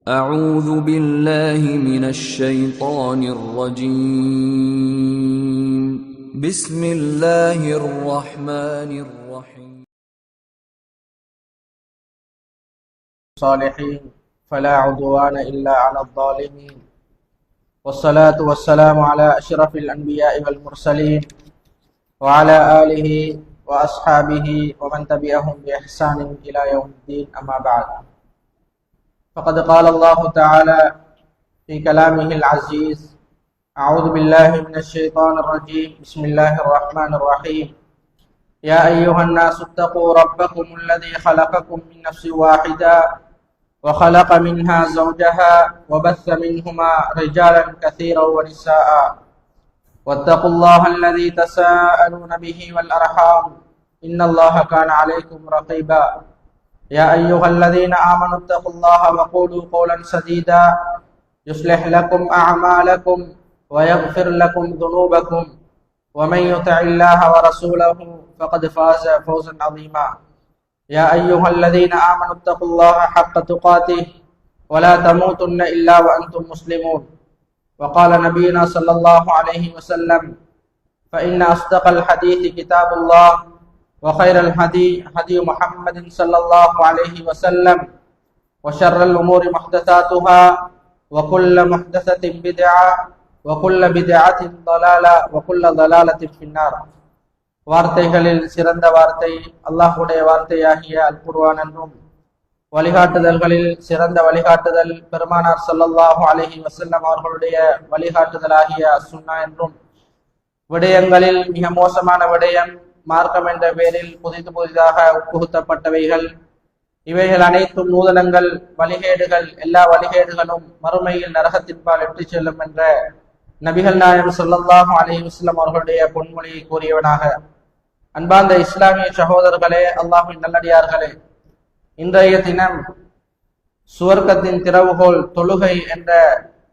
أعوذ بالله من الشيطان الرجيم بسم الله الرحمن الرحيم الصالحين فلا عدوان إلا على الظالمين والصلاة والسلام على أشرف الأنبياء والمرسلين وعلى آله وأصحابه ومن تبعهم بإحسان إلى يوم الدين أما بعد فقد قال الله تعالى في كلامه العزيز أعوذ بالله من الشيطان الرجيم بسم الله الرحمن الرحيم يا أيها الناس اتقوا ربكم الذي خلقكم من نفس واحدة وخلق منها زوجها وبث منهما رجالا كثيرا ونساء واتقوا الله الذي تساءلون به والأرحام إن الله كان عليكم رقيبا يا أيها الذين آمنوا اتقوا الله وقولوا قولا سديدا يصلح لكم أعمالكم ويغفر لكم ذنوبكم ومن يطع الله ورسوله فقد فاز فوزا عظيما يا أيها الذين آمنوا اتقوا الله حق تقاته ولا تموتن إلا وأنتم مسلمون وقال نبينا صلى الله عليه وسلم فإن أصدق الحديث كتاب الله وخير الهدي هدي محمد صلى الله عليه وسلم وشر الأمور محدثاتها وكل محدثة بدعة وكل بدعة ضلالة وكل ضلالة في النار வார்த்தைகளில் சிறந்த வார்த்தை அல்லாஹ்வுடைய வார்த்தையாகிய அல் குர்ஆன் என்றும் வழிகாட்டுதல்களில் சிறந்த வழிகாட்டுதல் பெருமானார் ஸல்லல்லாஹு அலைஹி வஸல்லம் அவர்களுடைய வழிகாட்டுதலாகிய சுன்னா என்றும் விடயங்களில் மிக மோசமான விடயம் மார்க்கம் என்ற பெயரில் புதிதாக உட்புகுத்தப்பட்டவைகள் இவைகள் அனைத்தும் நூதனங்கள் வழிகேடுகள் எல்லா வழிகேடுகளும் மறுமையில் நரகத்தின்பால் எட்டு செல்லும் என்ற நபிகள் நாயகம் ஸல்லல்லாஹு அலைஹி வஸல்லம் அவர்களுடைய பொன்மொழியை கூறியவனாக அன்பார்ந்த இஸ்லாமிய சகோதரர்களே அல்லாஹ்வின் நல்லடியார்களே இன்றைய தினம் சுவர்க்கத்தின் திறவுகோல் தொழுகை என்ற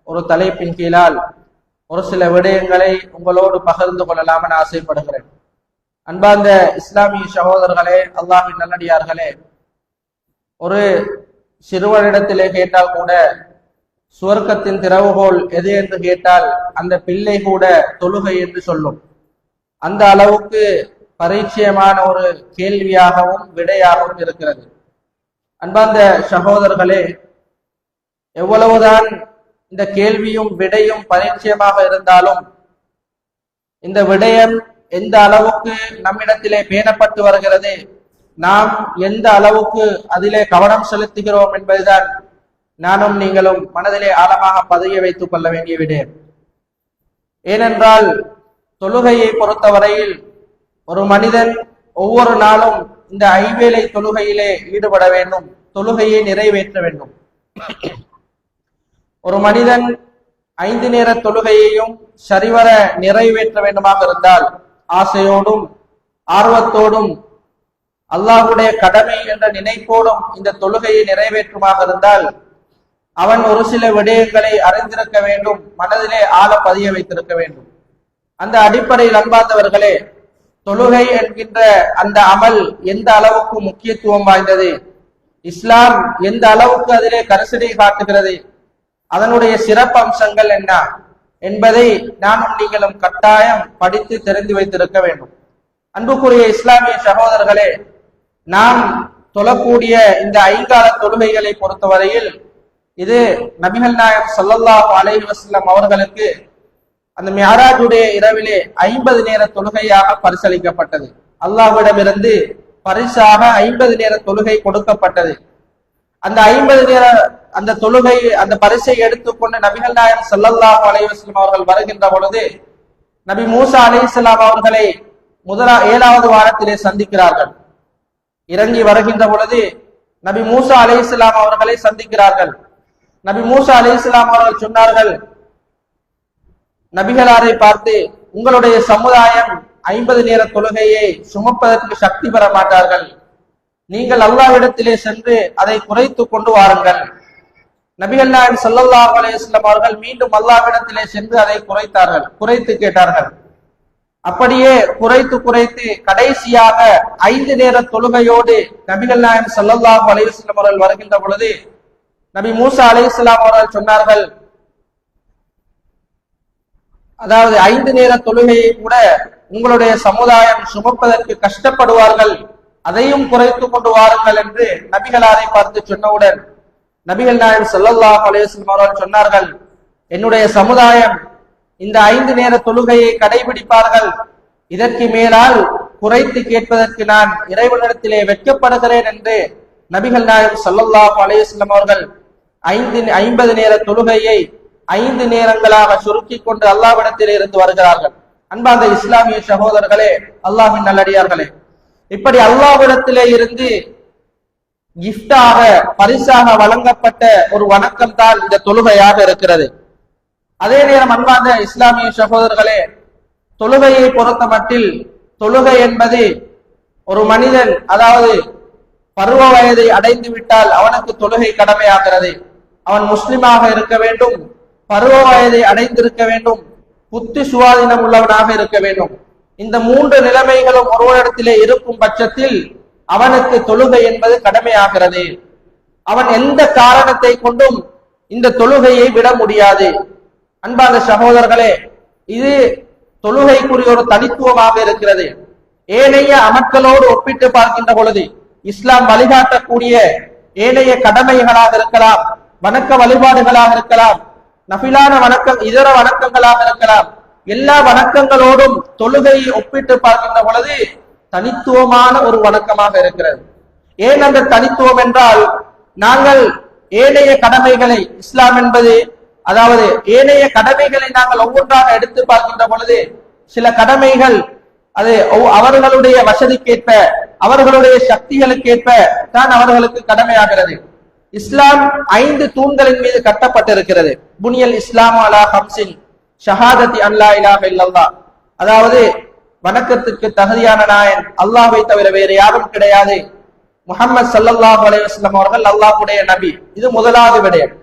ஒரு தலைப்பின் கீழால் ஒரு சில விடயங்களை உங்களோடு பகிர்ந்து கொள்ளலாம் என ஆசைப்படுகிறேன். அன்பார்ந்த இஸ்லாமிய சகோதரர்களே அல்லாஹ்வின் நல்லடியார்களே, ஒரு சிறுவனிடத்திலே கேட்டால் கூட சுவர்க்கத்தின் திறவுகோல் எது என்று கேட்டால் அந்த பிள்ளை கூட தொழுகை என்று சொல்லும். அந்த அளவுக்கு பரிச்சயமான ஒரு கேள்வியாகவும் விடையாகவும் இருக்கிறது. அன்பார்ந்த சகோதரர்களே, எவ்வளவுதான் இந்த கேள்வியும் விடையும் பரிச்சயமாக இருந்தாலும் இந்த விடயம் எந்த அளவுக்கு நம்மிடத்திலே பேணப்பட்டு வருகிறது, நாம் எந்த அளவுக்கு அதிலே கவனம் செலுத்துகிறோம் என்பதுதான் நானும் நீங்களும் மனதிலே ஆழமாக பதிய வைத்துக் கொள்ள வேண்டிய விடயம். ஏனென்றால் தொழுகையை பொறுத்தவரையில் ஒரு மனிதன் ஒவ்வொரு நாளும் இந்த ஐவேளை தொழுகையிலே ஈடுபட வேண்டும், தொழுகையை நிறைவேற்ற வேண்டும். ஒரு மனிதன் 5 நேர தொழுகையையும் சரிவர நிறைவேற்ற வேண்டுமாக இருந்தால் ஆசையோடும் ஆர்வத்தோடும் அல்லாஹ்வுடைய கடமை என்ற நினைப்போடும் இந்த தொழுகையை நிறைவேற்றுமாக இருந்தால் அவன் ஒரு சில விடயங்களை அறிந்திருக்க வேண்டும், மனதிலே ஆழ பதிய வைத்திருக்க வேண்டும். அந்த அடிப்படையில் அன்பார்ந்தவர்களே, தொழுகை என்கின்ற அந்த அமல் எந்த அளவுக்கு முக்கியத்துவம் வாய்ந்தது, இஸ்லாம் எந்த அளவுக்கு அதிலே கரிசனை காட்டுகிறது, அதனுடைய சிறப்பம்சங்கள் என்ன என்பதை நானும் நீங்களும் கட்டாயம் படித்து தெரிந்து வைத்திருக்க வேண்டும். அன்புக்குரிய இஸ்லாமிய சகோதரர்களே, நாம் தொழக்கூடிய இந்த 5 கால தொழுகைகளை பொறுத்தவரையில் இது நபிகள் நாயகம் ஸல்லல்லாஹு அலைஹி வஸல்லம் அவர்களுக்கு அந்த மிஅராஜுடைய இரவிலே 50 நேர தொழுகையாக பரிசளிக்கப்பட்டது. அல்லாஹ்விடமிருந்து பரிசாக 50 நேர தொழுகை கொடுக்கப்பட்டது. அந்த 50 நேர அந்த தொழுகை அந்த பரிசை எடுத்துக்கொண்டு நபிகள் நாயகம் ஸல்லல்லாஹு அலைஹி வஸல்லம் அவர்கள் வருகின்ற பொழுது நபி மூசா அலைஹிஸ்ஸலாம் அவர்களை 7வது வாரத்திலே சந்திக்கிறார்கள். இறங்கி வருகின்ற பொழுது நபி மூசா அலைஹிஸ்ஸலாம் அவர்களை சந்திக்கிறார்கள். நபி மூசா அலைஹிஸ்ஸலாம் அவர்கள் சொன்னார்கள், நபிகளாரை பார்த்து, உங்களுடைய சமுதாயம் 50 நேர தொழுகையை சுமப்பதற்கு சக்தி பெற மாட்டார்கள், நீங்கள் அல்லாஹ்விடத்திலே சென்று அதை குறைத்து கொண்டு வாருங்கள். நபிகள் நாயகம் ஸல்லல்லாஹு அலைஹி வஸல்லம் அவர்கள் மீண்டும் அல்லாஹ்விடத்திலே சென்று அதை குறைத்து கேட்டார்கள். அப்படியே குறைத்து கடைசியாக 5 நேர தொழுகையோடு நபிகள் நாயகம் ஸல்லல்லாஹு அலைஹி வஸல்லம் அவர்கள் வருகின்ற பொழுது நபி மூசா அலைஹிஸ்ஸலாம் அவர்கள் சொன்னார்கள், அதாவது 5 நேர தொழுகையை கூட உங்களுடைய சமுதாயம் சுமப்பதற்கு கஷ்டப்படுவார்கள், அதையும் குறைத்து கொண்டு வாருங்கள் என்று நபிகளாரை பார்த்து சொன்னவுடன் நபிகள் நாயகம் ஸல்லல்லாஹு அலைஹி வஸல்லம் அவர்கள் சொன்னார்கள், என்னுடைய சமுதாயம் இந்த 5 நேர தொழுகையை கடைபிடிப்பார்கள், இதற்கு மேலால் குறைத்து கேட்பதற்கு நான் இறைவனிடத்திலே வெட்கப்படுகிறேன் என்று நபிகள் நாயகம் ஸல்லல்லாஹு அலைஹி வஸல்லம் அவர்கள் 50 நேர தொழுகையை 5 நேரங்களாக சுருக்கி கொண்டு அல்லாஹ்விடத்திலே இருந்து வருகிறார்கள். அன்பார்ந்த இஸ்லாமிய சகோதரர்களே, அல்லாஹ்வின் நல்லடியார்களே, இப்படி அல்லாஹ்விடத்திலே இருந்து கிஃப்டாக பரிசாக வழங்கப்பட்ட ஒரு வணக்கம் தான் இந்த தொழுகையாக இருக்கிறது. அதே நேரம் அன்பார்ந்த இஸ்லாமிய சகோதரர்களே, தொழுகையை பொறுத்த மட்டில் தொழுகை என்பது ஒரு மனிதன் அதாவது பருவ வயதை அடைந்து விட்டால் அவனுக்கு தொழுகை கடமையாகிறது. அவன் முஸ்லிமாக இருக்க வேண்டும், பருவ வயதை அடைந்திருக்க வேண்டும், புத்தி சுவாதீனம் உள்ளவனாக இருக்க வேண்டும். இந்த 3 நிலைமைகளும் ஒருவரிடத்திலே இருக்கும் பட்சத்தில் அவனுக்கு தொழுகை என்பது கடமையாகிறது. அவன் எந்த காரணத்தை கொண்டும் இந்த தொழுகையை விட முடியாது. அன்பார்ந்த சகோதரர்களே, இது தொழுகைக்குரிய ஒரு தனித்துவமாக இருக்கிறது. ஏனைய அமல்களோடு ஒப்பிட்டு பார்க்கின்ற பொழுது இஸ்லாம் வழிகாட்டக்கூடிய ஏனைய கடமைகளாக இருக்கலாம், வணக்க வழிபாடுகளாக இருக்கலாம், நஃபிலான வணக்கம், இதர வணக்கங்களாக இருக்கலாம், எல்லா வணக்கங்களோடும் தொழுகையை ஒப்பிட்டு பார்க்கின்ற பொழுது தனித்துவமான ஒரு வணக்கமாக இருக்கிறது. ஏன் அந்த தனித்துவம் என்றால், நாங்கள் ஏனைய கடமைகளை இஸ்லாம் என்பது அதாவது ஏனைய கடமைகளை நாங்கள் ஒவ்வொன்றாக எடுத்து பார்க்கின்ற பொழுது சில கடமைகள் அது அவர்களுடைய வசதிக்கேற்ப அவர்களுடைய சக்திகளுக்கேற்ப தான் அவர்களுக்கு கடமையாகிறது. இஸ்லாம் 5 தூண்களின் மீது கட்டப்பட்டிருக்கிறது. புனியல் இஸ்லாம் அலா ஹம்சின் ஷஹாதத்தி அல்லா இலாஹ இல்லல்லாஹ், அதாவது வணக்கத்துக்கு தகுதியான நாயன் அல்லாஹ்வை தவிர வேறு யாரும் கிடையாது, முஹம்மது ஸல்லல்லாஹு அலைஹி வஸல்லம் அவர்கள் அல்லாஹ்வுடைய நபி. இது முதலாவது விடயம்.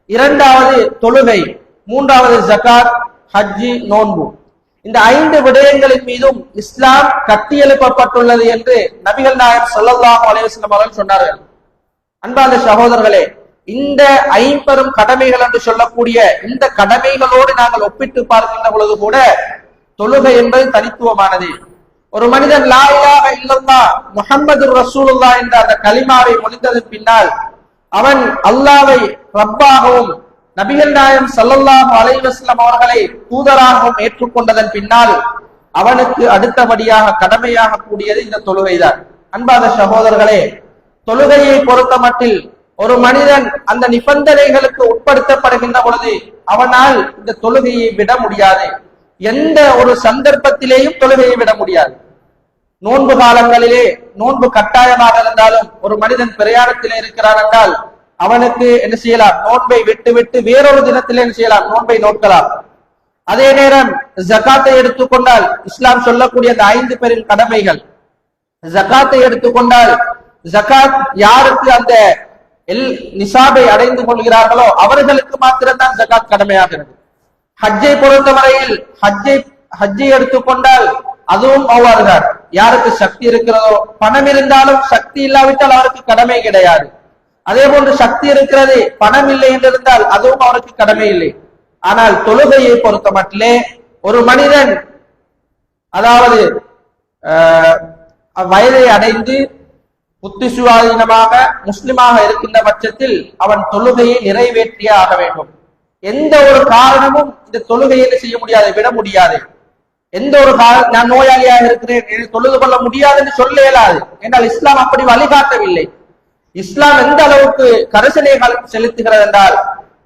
இரண்டாவது தொழுகை, மூன்றாவது ஜகாத், ஹஜ்ஜி, நோன்பு. இந்த 5 விடயங்களின் மீதும் இஸ்லாம் கட்டியெழுப்பப்பட்டுள்ளது என்று நபிகள் நாயகம் ஸல்லல்லாஹு அலைஹி வஸல்லம் அவர்கள் சொன்னார்கள். அன்பார்ந்த சகோதரர்களே, இந்த 50 கடமைகள் என்று சொல்லக்கூடிய இந்த கடமைகளோடு நாங்கள் ஒப்பிட்டு பார்க்கின்ற பொழுது கூட தொழுகை என்பது தனித்துவமானது. ஒரு மனிதன் லா இலாஹ இல்லல்லாஹ் முஹம்மதுர் ரசூலுல்லாஹ் என்ற அந்த கலிமாவை மொழிந்ததன் பின்னால் அவன் அல்லாஹ்வை ரப்பாகவும் நபிகள் நாயகம் ஸல்லல்லாஹு அலைஹி வஸல்லம் அவர்களை தூதராகவும் ஏற்றுக்கொண்டதன் பின்னால் அவனுக்கு அடுத்தபடியாக கடமையாக கூடியது இந்த தொழுகைதான். அன்பார்ந்த சகோதரர்களே, தொழுகையை பொறுத்த மட்டில் ஒரு மனிதன் அந்த நிபந்தனைகளுக்கு உட்படுத்தப்படுகின்ற பொழுது அவனால் இந்த தொழுகையை விட முடியாது. எந்த ஒரு சந்தர்ப்பத்திலேயும் தொழுகையை விட முடியாது. நோன்பு காலங்களிலே நோன்பு கட்டாயமாக இருந்தாலும் ஒரு மனிதன் பிரயாணத்திலே இருக்கிறான் என்றால் அவனுக்கு என்ன செய்யலாம், நோன்பை விட்டு வேறொரு தினத்திலே என்ன செய்யலாம், நோன்பை நோக்கலாம். அதே நேரம் ஜகாத்தை எடுத்துக்கொண்டால் இஸ்லாம் சொல்லக்கூடிய அந்த 5 பேரின் கடமைகள், ஜகாத்தை எடுத்துக்கொண்டால் ஜகாத் யாருக்கு அந்த நிசாபை அடைந்து கொள்கிறார்களோ அவர்களுக்கு மாத்திரம்தான் ஜகாத் கடமையாகிறது. ஹஜ்ஜை பொறுத்தவரையில் ஹஜ்ஜை எடுத்துக்கொண்டால் அதுவும் அவ்வாறுதான். யாருக்கு சக்தி இருக்கிறதோ, பணம் இருந்தாலும் சக்தி இல்லாவிட்டால் அவருக்கு கடமை கிடையாது. அதே போன்று சக்தி இருக்கிறது, பணம் இல்லை என்றிருந்தால் அதுவும் அவருக்கு கடமை இல்லை. ஆனால் தொழுகையை பொறுத்த மட்டிலே ஒரு மனிதன் அதாவது வயதை அடைந்து புத்தி சுவாதீனமாக முஸ்லிமாக இருக்கின்ற பட்சத்தில் அவன் தொழுகையை நிறைவேற்றியே ஆக வேண்டும். எந்த ஒரு காரணமும் இந்த தொழுகையை செய்ய முடியாது, விட முடியாது. எந்த ஒரு நான் நோயாளியாக இருக்கிறேன், தொழுது கொள்ள முடியாது என்று சொல்ல இயலாது. என்றால் இஸ்லாம் அப்படி வழிகாட்டவில்லை. இஸ்லாம் எந்த அளவுக்கு கரிசனை செலுத்துகிறது என்றால்,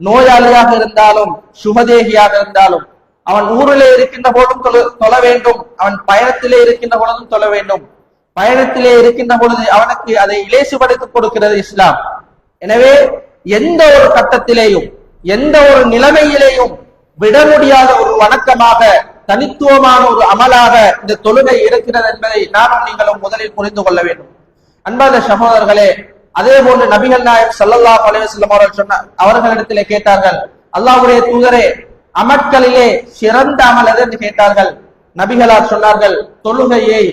நோயாளியாக இருந்தாலும் சுகதேகியாக இருந்தாலும் அவன் ஊரிலே இருக்கின்ற போதும் தொழ வேண்டும், அவன் பயணத்திலே இருக்கின்ற பொழுதும் தொழ வேண்டும். பயணத்திலே இருக்கின்ற பொழுது அவனுக்கு அதை இலேசுபடுத்திக் கொடுக்கிறது இஸ்லாம். எனவே எந்த ஒரு கட்டத்திலேயும் எந்த ஒரு நிலைமையிலேயும் விட முடியாத ஒரு வணக்கமாக, தனித்துவமான ஒரு அமலாக இந்த தொழுகை இருக்கிறது என்பதை நானும் நீங்களும் முதலில் புரிந்து கொள்ள வேண்டும். அன்பார்ந்த சகோதரர்களே, அதே போன்று நபிகள் நாயகம் ஸல்லல்லாஹு அலைஹி வஸல்லம் அவர்கள் அவர்களிடத்திலே கேட்டார்கள், அல்லாஹ்வுடைய தூதரே, அமல்களிலே சிறந்த அமல் எது என்று கேட்டார்கள். நபிகளார் சொன்னார்கள், தொழுகையை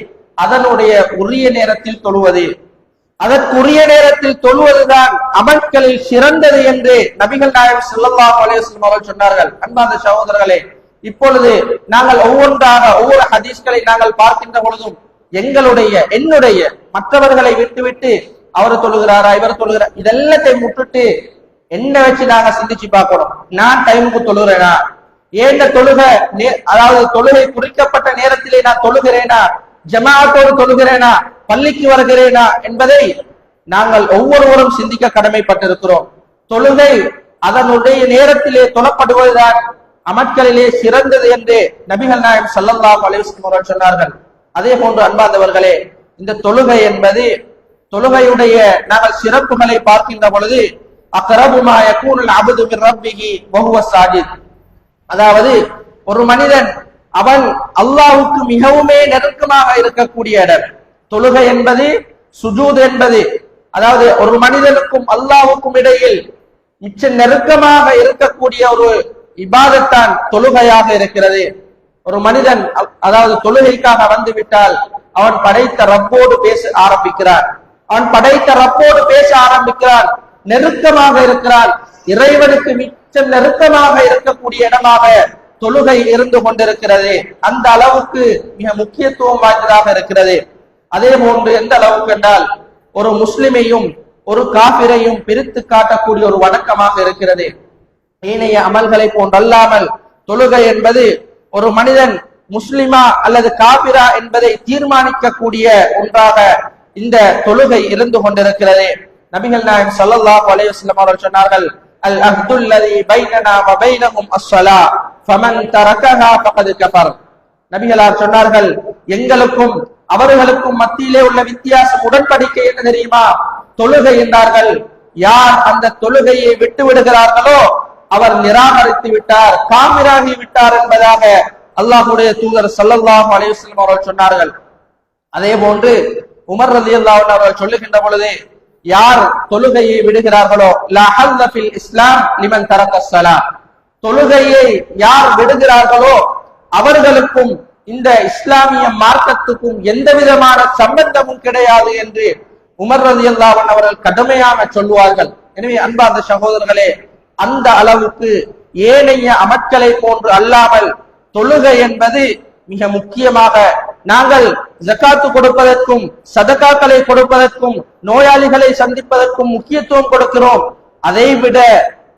அதனுடைய உரிய நேரத்தில் தொழுவது. அதற்குரிய நேரத்தில் தொழுவதுதான் அமல்களில் சிறந்தது என்று நபிகள் நாயகம் ஸல்லல்லாஹு அலைஹி வஸல்லம் அவர்கள் சொன்னார்கள். அன்பார்ந்த சகோதரர்களே, இப்பொழுது நாங்கள் ஒவ்வொன்றாக ஒவ்வொரு ஹதீஸ்களை நாங்கள் பார்க்கின்ற பொழுதும் என்னுடைய மற்றவர்களை விட்டுவிட்டு அவர் தொழுகிறாரா இவர் தொழுகிறார் இதெல்லாத்தையும் விட்டுட்டு என்ன வச்சு நாங்க சிந்திச்சு பார்க்கணும். நான் டைமுக்கு தொழுகிறேனா, ஏன் அதாவது தொழுகை குறிக்கப்பட்ட நேரத்திலே நான் தொழுகிறேனா, ஜமாஅத்தோடு தொழுகிறேனா, பள்ளிக்கு வருகிறேனா என்பதை நாங்கள் ஒவ்வொருவரும் சிந்திக்க கடமைப்பட்டிருக்கிறோம். தொழுகை அதனுடைய நேரத்திலே தொழப்படுவதுதான் அமல்களிலே சிறந்தது என்று நபிகள் நாயகம் ஸல்லல்லாஹு அலைஹி வஸல்லம் அவர்கள் சொன்னார்கள். அதே போன்று அன்பார்ந்தவர்களே, இந்த தொழுகை என்பது தொழுகையுடைய நாங்கள் சிறப்புகளை பார்க்கின்ற பொழுது அக்ரபு மா யகூனுல் அப்து மின் ரப்பிஹி வஹுவ சாஜித், அதாவது ஒரு மனிதன் அவன் அல்லாஹ்வுக்கு மிகவுமே நெருக்கமாக இருக்கக்கூடிய இடம் தொழுகை என்பது. சுஜூத் என்பது அதாவது ஒரு மனிதனுக்கும் அல்லாஹ்வுக்கும் இடையில் மிச்ச நெருக்கமாக இருக்கக்கூடிய ஒரு இபாதத்தான் தொழுகையாக இருக்கிறது. ஒரு மனிதன் அதாவது தொழுகைக்காக வந்து விட்டால் அவன் படைத்த ரப்போடு பேச ஆரம்பிக்கிறான். நெருக்கமாக இருக்கிறான். இறைவனுக்கு மிச்சம் நெருக்கமாக இருக்கக்கூடிய இடமாக தொழுகை இருந்து கொண்டிருக்கிறது. அந்த அளவுக்கு மிக முக்கியத்துவம் வாய்ந்ததாக இருக்கிறது. அதே போன்று எந்த அளவுக்கு என்றால் ஒரு முஸ்லிமையும் ஒரு காபிரையும் பிரித்து காட்டக்கூடிய ஒரு வணக்கமாக இருக்கிறது. ஏனைய அமல்களை போன்றல்லாமல் தொழுகை என்பது ஒரு மனிதன் முஸ்லிமா அல்லது காபிரா என்பதை தீர்மானிக்கக்கூடிய ஒன்றாக இந்த தொழுகை இருந்து கொண்டிருக்கிறது. நபிகள் நாயகம் ஸல்லல்லாஹு அலைஹி வஸல்லம் அவர்கள் சொன்னார்கள், அல் அஹ்துல் லதி பைனனா வ பைனஹும் அஸ்ஸலா ஃபமன் தரகஹா ஃபகத் கஃபர். நபிகளார் சொன்னார்கள், எங்களுக்கும் அவர்களுக்கும் மத்தியிலே உள்ள வித்தியாசம் உடன்படிக்கை என்ன தெரியுமா? தொழுகை என்றார்கள். யார் அந்த தொழுகையை விட்டு விடுகிறார்களோ அவர் நிராகரித்து விட்டார், காபிராகி விட்டார் என்பதாக அல்லாஹ்வுடைய தூதர் ஸல்லல்லாஹு அலைஹி வஸல்லம் அவர்கள் சொன்னார்கள். அதே போன்று உமர் ரலியல்லாஹு அன்ஹு அவர்கள் சொல்லுகின்ற பொழுது, யார் தொழுகையை விடுகிறார்களோ லா ஹல்ல ஃபில் இஸ்லாம் லிமன் தரக ஸலா, தொழுகையை யார் விடுகிறார்களோ அவர்களுக்கும் இந்த இஸ்லாமிய மார்க்கத்துக்கும் எந்த விதமான சம்பந்தமும் கிடையாது என்று உமர் ரலியல்லாஹு அன்ஹு அவர்கள் கடுமையாக சொல்லுவார்கள். எனவே அன்பார்ந்த சகோதரர்களே, அந்த அளவுக்கு ஏனைய அமல்களை போன்று அல்லாமல் தொழுகை என்பது மிக முக்கியமாக நாங்கள் ஜகாத்து கொடுப்பதற்கும் சதகாக்களை கொடுப்பதற்கும் நோயாளிகளை சந்திப்பதற்கும் முக்கியத்துவம் கொடுக்கிறோம். அதைவிட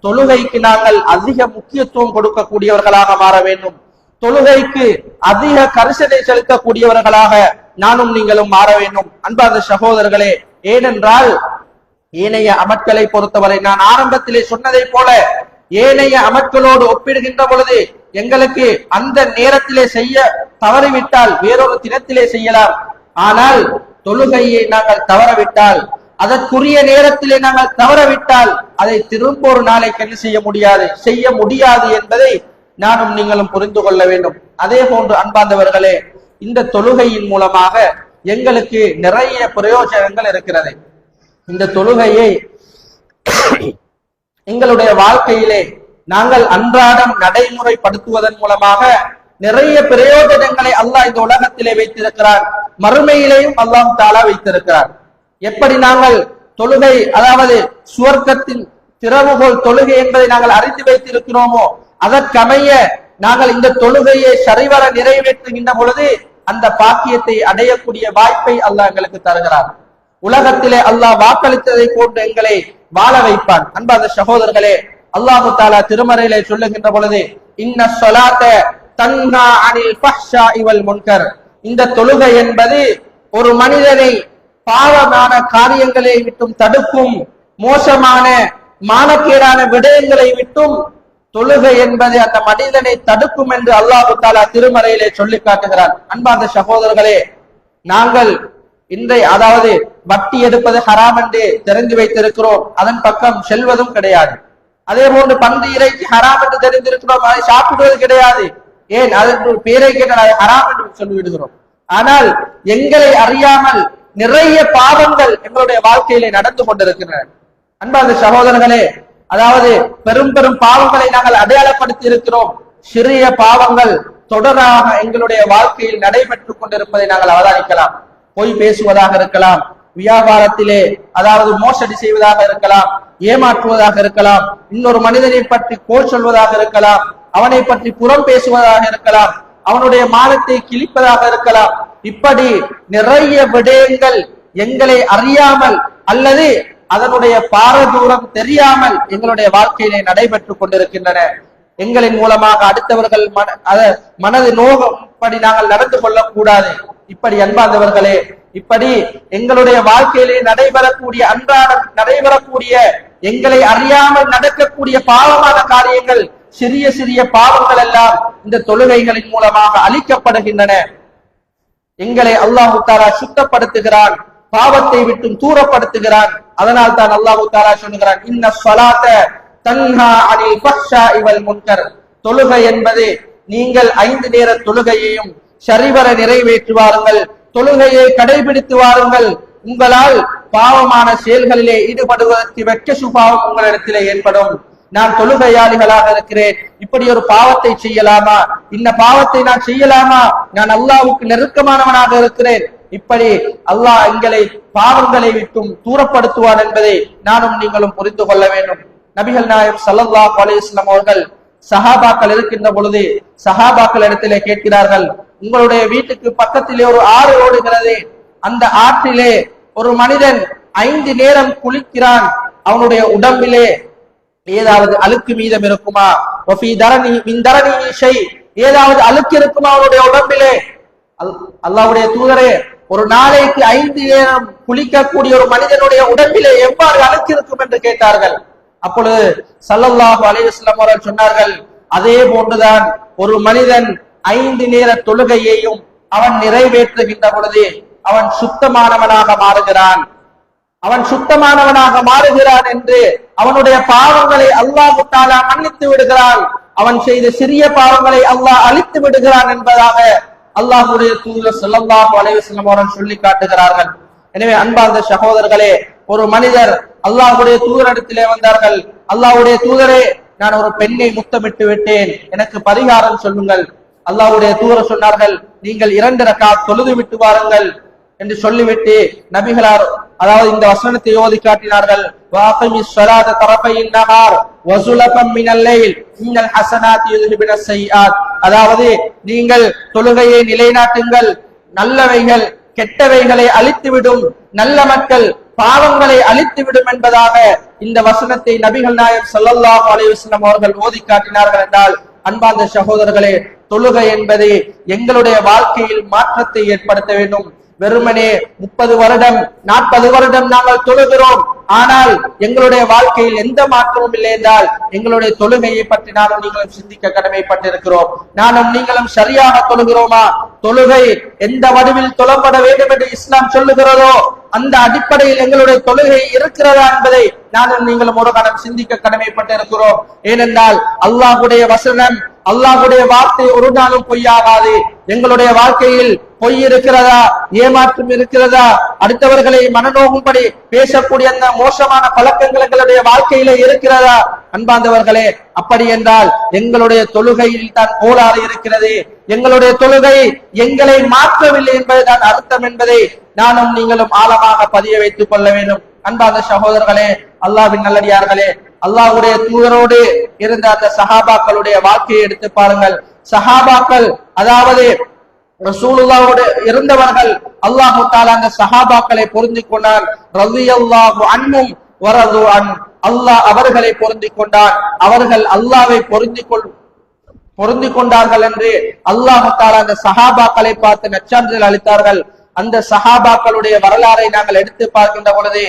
தொழுகைக்கு நாங்கள் அதிக முக்கியத்துவம் கொடுக்கக்கூடியவர்களாக மாற வேண்டும். தொழுகைக்கு அதிக கரிசனை செலுத்தக்கூடியவர்களாக நானும் நீங்களும் மாற வேண்டும். அன்பார்ந்த சகோதரர்களே, ஏனென்றால் ஏனைய அமல்களை பொறுத்தவரை நான் ஆரம்பத்திலே சொன்னதை போல ஏனைய அமல்களோடு ஒப்பிடுகின்ற பொழுது எங்களுக்கு அந்த நேரத்திலே செய்ய தவறிவிட்டால் வேறொரு தினத்திலே செய்யலாம். ஆனால் தொழுகையை நாங்கள் தவறவிட்டால், அதற்குரிய நேரத்திலே நாங்கள் தவறவிட்டால் அதை திரும்ப ஒரு நாளைக்கு என்ன செய்ய முடியாது என்பதை நானும் நீங்களும் புரிந்து கொள்ள வேண்டும். அதே போன்று அன்பார்ந்தவர்களே, இந்த தொழுகையின் மூலமாக எங்களுக்கு நிறைய பிரயோஜனங்கள் இருக்கிறது. இந்த தொழுகையை எங்களுடைய வாழ்க்கையிலே நாங்கள் அன்றாடம் நடைமுறைப்படுத்துவதன் மூலமாக நிறைய பிரயோஜனங்களை அல்லாஹ் இந்த உலகத்திலே வைத்திருக்கிறார், மறுமையிலேயும் அல்லாஹ் தஆலா வைத்திருக்கிறார். எப்படி நாங்கள் தொழுகை அதாவது சுவர்க்கத்தின் திறவுகோல் தொழுகை என்பதை நாங்கள் அறிந்து வைத்திருக்கிறோமோ அதற்கமைய நாங்கள் இந்த தொழுகையை சரிவர நிறைவேற்றுகின்ற பொழுது அந்த பாக்கியத்தை அடையக்கூடிய வாய்ப்பை அல்லாஹ் எங்களுக்கு தருகிறார். உலகத்திலே அல்லாஹ் வாக்களித்ததை போன்று எங்களை வாழ வைப்பான். அன்பார்ந்த சகோதரர்களே, அல்லாஹு தஆலா திருமறையிலே சொல்லுகின்ற பொழுது, இன்ன ஸலாத்த தன்ஹா அனில் ஃபஹ்ஷாஇ வல் முன்கர், இந்த தொழுகை என்பது ஒரு மனிதனை பாவமான காரியங்களை விட்டும் தடுக்கும், மோசமான மானக்கேடான விடயங்களை விட்டும் தொழுகை என்பது அந்த மனிதனை தடுக்கும் என்று அல்லாஹு தஆலா திருமறையிலே சொல்லி காட்டுகிறார். அன்பார்ந்த சகோதரர்களே, நாங்கள் அதாவது வட்டி எடுப்பது ஹராம் என்று தெரிந்து வைத்திருக்கிறோம், அதன் பக்கம் செல்வதும் கிடையாது. அதே போன்று பன்றி இறைச்சி ஹராம் என்று தெரிந்திருக்கிறோம், அதை சாப்பிடுவது கிடையாது. ஏன் அதற்கு பேரை கேட்டால் அதை ஹராம் என்று சொல்லிவிடுகிறோம். ஆனால் எங்களை அறியாமல் நிறைய பாவங்கள் எங்களுடைய வாழ்க்கையிலே நடந்து கொண்டிருக்கின்றன. அன்பார்ந்த சகோதரர்களே, அதாவது பெரும் பெரும் பாவங்களை நாங்கள் அடையாளப்படுத்தி இருக்கிறோம். சிறிய பாவங்கள் தொடராக எங்களுடைய வாழ்க்கையில் நடைபெற்றுக் கொண்டிருப்பதை நாங்கள் அவதானிக்கலாம். பொய் பேசுவதாக இருக்கலாம், வியாபாரத்திலே அதாவது மோசடி செய்வதாக இருக்கலாம், ஏமாற்றுவதாக இருக்கலாம், இன்னொரு மனிதனை பற்றி கோல் சொல்வதாக இருக்கலாம், அவனை பற்றி புறம் பேசுவதாக இருக்கலாம், அவனுடைய மானத்தை கிழிப்பதாக இருக்கலாம். இப்படி நிறைய விடயங்கள் எங்களை அறியாமல் அல்லது அதனுடைய பாரதூரம் தெரியாமல் எங்களுடைய வாழ்க்கையிலே நடைபெற்றுக் கொண்டிருக்கின்றன. எங்களின் மூலமாக அடுத்தவர்கள் மனது நோகப்படி நாங்கள் நடந்து கொள்ளக்கூடாது. இப்படி அன்பார்ந்தவர்களே, இப்படி எங்களுடைய வாழ்க்கையிலே நடைபெறக்கூடிய எங்களை அறியாமல் நடக்கக்கூடிய பாவமான காரியங்கள், சிறிய சிறிய பாவங்கள் எல்லாம் இந்த தொழுகைகளின் மூலமாக அழிக்கப்படுகின்றன. எங்களை அல்லாஹு தஆலா சுத்தப்படுத்துகிறான், பாவத்தை விட்டு தூரப்படுத்துகிறான். அதனால் தான் அல்லாஹு தஆலா சொல்லுகிறான், இன்ன ஸலாத்த தன்ஹா அனில் ஃபஹ்ஷாஇ வல் முன்கர். தொழுகை என்பது நீங்கள் 5 நேர தொழுகையையும் சரிவர நிறைவேற்றுவார்கள், தொழுகையை கடைபிடித்து வாருங்கள், உங்களால் பாவமான செயல்களிலே ஈடுபடுவதற்கு வெட்க சுபாவம் உங்களிடத்திலே ஏற்படும். நான் தொழுகையாளிகளாக இருக்கிறேன், இப்படி ஒரு பாவத்தை செய்யலாமா, இந்த பாவத்தை நான் செய்யலாமா, நான் அல்லாஹ்வுக்கு நெருக்கமானவனாக இருக்கிறேன். இப்படி அல்லாஹ் எங்களை பாவங்களை விட்டும் தூரப்படுத்துவான் என்பதை நானும் நீங்களும் புரிந்து கொள்ள வேண்டும். நபிகள் நாயகம் ஸல்லல்லாஹு அலைஹி வஸல்லம் அவர்கள் சஹாபாக்கள் இருக்கின்ற பொழுது சஹாபாக்கள் இடத்திலே கேட்கிறார்கள், உங்களுடைய வீட்டுக்கு பக்கத்திலே ஒரு ஆறு ஓடுகிறது, அந்த ஆற்றிலே ஒரு மனிதன் 5 நேரம் குளிக்கிறான், அவனுடைய உடம்பிலே ஏதாவது அழுக்கு மீதம் இருக்குமா, ஏதாவது அழுக்கு இருக்குமா அவனுடைய உடம்பிலே? அல்லாஹ்வுடைய தூதரே, ஒரு நாளைக்கு 5 நேரம் குளிக்கக்கூடிய ஒரு மனிதனுடைய உடம்பிலே எவ்வாறு அழுக்கு இருக்கும் என்று கேட்டார்கள். அப்பொழுது ஸல்லல்லாஹு அலைஹி வஸல்லம் அவர்கள் சொன்னார்கள், அதே போன்றுதான் ஒரு மனிதன் 5 நேர தொழுகையையும் அவன் நிறைவேற்றுகின்ற பொழுது அவன் சுத்தமானவனாக மாறுகிறான் என்று அவனுடைய பாவங்களை அல்லாஹ் தஆலா மன்னித்து விடுகிறான், அவன் செய்த சிறிய பாவங்களை அல்லாஹ் அழித்து விடுகிறான் என்பதாக அல்லாஹ்வுடைய தூதர் ஸல்லல்லாஹு அலைஹி வஸல்லம் அவர்கள் சொல்லி காட்டுகிறார்கள். எனவே அன்பார்ந்த சகோதரர்களே, ஒரு மனிதர் அல்லாஹ்வுடைய தூதரிடத்திலே வந்தார்கள், அல்லாஹ்வுடைய தூதரே, நான் ஒரு பெண்ணை முத்தமிட்டு விட்டேன், எனக்கு பரிகாரம் சொல்லுங்கள். அல்லாஹ்வுடைய தூதர் சொன்னார்கள், நீங்கள் 2 ரக்காத் தொழுது விட்டு வாருங்கள் என்று சொல்லிவிட்டு நபிகளார் அதாவது இந்த வசனத்தை ஓதி காட்டினார்கள், வாகிமிஸ் ஸலாத தரஃபைன் நஹார் வஸுலஃபம் மினல் லைல் இன்னல் ஹஸனாத் யுذஹிபுனஸ் ஸய்யிஆத். அதாவது நீங்கள் தொழுகையை நிலைநாட்டுங்கள், நல்லவைகள் கெட்டவைகளை அழித்துவிடும், நல்ல மக்கள் பாவங்களை அழித்துவிடும் என்பதாக இந்த வசனத்தை நபிகள் நாயகம் ஸல்லல்லாஹு அலைஹி வஸல்லம் அவர்கள் ஓதி காட்டினார்கள். என்றால் அன்பார்ந்த சகோதரர்களே, தொழுகை என்பது எங்களுடைய வாழ்க்கையில் மாற்றத்தை ஏற்படுத்த வேண்டும். வெறுமனே 30 வருடம் 40 வருடம் நாங்கள் தொழுகிறோம், ஆனால் எங்களுடைய வாழ்க்கையில் எந்த மாற்றமும் இல்லை என்றால் எங்களுடைய தொழுகையை பற்றி நானும் நீங்களும் சிந்திக்க கடமைப்பட்டிருக்கிறோம். நானும் நீங்களும் சரியாக தொழுகிறோமா? தொழுகை எந்த வடிவில் தொழப்பட வேண்டும் என்று இஸ்லாம் சொல்லுகிறதோ அந்த அடிப்படையில் எங்களுடைய தொழுகை இருக்கிறதா என்பதை நானும் நீங்களும் ஒரு கணம் சிந்திக்க கடமைப்பட்டிருக்கிறோம். ஏனென்றால் அல்லாஹ்வுடைய வசனம், அல்லாஹ்வுடைய வார்த்தை ஒரு நாளும் பொய்யாகாது. எங்களுடைய வாழ்க்கையில் பொய் இருக்கிறதா, ஏமாற்றம் இருக்கிறதா, அடுத்தவர்களை மனநோகும்படி பேசக்கூடிய அந்த மோசமான பழக்கங்கள் எங்களுடைய வாழ்க்கையில இருக்கிறதா? அன்பார்ந்தவர்களே, அப்படி என்றால் எங்களுடைய தொழுகையில் தான் கோளாறு இருக்கிறது, எங்களுடைய தொழுகை எங்களை மாற்றவில்லை என்பதுதான் அர்த்தம் என்பதை நானும் நீங்களும் ஆழமாக பதிய வைத்துக் கொள்ள வேண்டும். அன்பார்ந்த சகோதரர்களே, அல்லாஹ்வின் நல்லடியார்களே, அல்லாஹ்வுடைய தூதரோடு இருந்த அந்த சஹாபாக்களுடைய வாழ்க்கையை எடுத்து பாருங்கள். சஹாபாக்கள் அதாவது ரசூலுல்லாஹ்வோடு இருந்தவர்கள், அல்லாஹ் தஆலா அந்த சஹாபாக்களை பொருந்திக் கொண்டான். ரலியல்லாஹு அன்ஹும் வரது அன், அல்லாஹ் அவர்களை பொருந்திக் கொண்டான், அவர்கள் அல்லாஹ்வை பொருந்திக் கொண்டார்கள் என்று அல்லாஹ் தஆலா அந்த சஹாபாக்களை பார்த்து நற்சான்றிதழ் அளித்தார்கள். அந்த சஹாபாக்களுடைய வரலாறை நாங்கள் எடுத்து பார்க்கின்ற பொழுது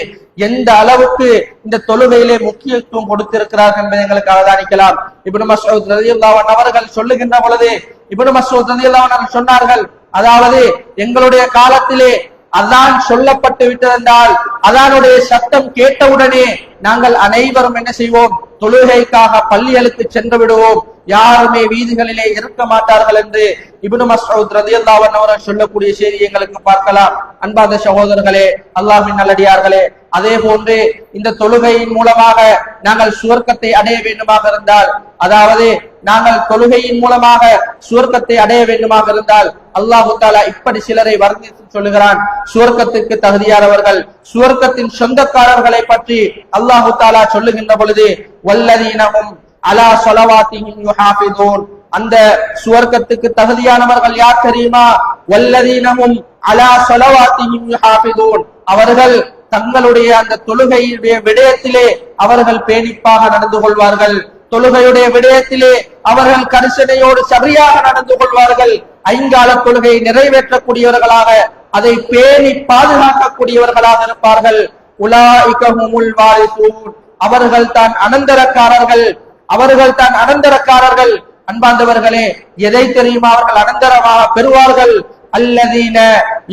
எந்த அளவுக்கு இந்த தொழுகையிலே முக்கியத்துவம் கொடுத்திருக்கிறார்கள் என்பதை எங்களுக்கு அவதானிக்கலாம். இப்னு மஸ்ஊத் ரலியல்லாஹு அன்ஹு அவர்கள் சொல்லுகின்ற பொழுது இப்னு மஸ்ஊத் ரலியல்லாஹு அன்ஹு சொன்னார்கள், அதாவது எங்களுடைய காலத்திலே அதான் சொல்லப்பட்டு விட்டதென்றால் அதானுடைய சத்தம் கேட்டவுடனே நாங்கள் அனைவரும் என்ன செய்வோம்? தொழுகைக்காக பள்ளிகளுக்கு சென்று விடுவோம், யாருமே வீதிகளிலே இருக்க மாட்டார்கள் என்று இப்னு மஸ்ஊத் ரலியல்லாஹு அன்ஹு அவர்கள் சொல்லக்கூடிய செய்தி எங்களுக்கு பார்க்கலாம். அன்பார்ந்த சகோதரர்களே, அல்லாஹ்வின் நல்லடியார்களே, அதே போன்று இந்த தொழுகையின் மூலமாக நாங்கள் சுவர்க்கத்தை அடைய வேண்டுமாக இருந்தால், அதாவது நாங்கள் தொழுகையின் மூலமாக சுவர்க்கத்தை அடைய வேண்டுமாக இருந்தால் அல்லாஹு தாலா இப்படி சிலரை வர்ணித்து சொல்லுகிறான். சுவர்க்கத்திற்கு தகுதியானவர்கள், சுவர்க்கத்தின் சொந்தக்காரர்களை பற்றி அல்லாஹு தாலா சொல்லுகின்ற பொழுது வல்லதீனஹும் அலா ஸலவாத்திஹிம் யுஹாஃபிதூன், அந்த சுவர்க்கத்துக்கு தகுதியானவர்கள் யார் தெரியுமா? வல்லதீனஹும் அலா ஸலவாத்திஹிம் யுஹாஃபிதூன், அவர்கள் தங்களுடைய அந்த தொழுகையுடைய விடயத்திலே அவர்கள் பேணிப்பாக நடந்து கொள்வார்கள். தொழுகையுடைய விடயத்திலே அவர்கள் கரிசனையோடு சரியாக நடந்து கொள்வார்கள். ஐங்கால தொழுகையை நிறைவேற்றக்கூடியவர்களாக, அதை பேணி பாதுகாக்கக்கூடியவர்களாக இருப்பார்கள். உலாயிக ஹுமுல் வாரிசூன், அவர்கள் தான் அனந்தரக்காரர்கள், அவர்கள் தான் அனந்தரக்காரர்கள். அன்பார்ந்தவர்களே, எதை தெரியுமா அவர்கள் அனந்தரமாக பெறுவார்கள்? அல்லதீன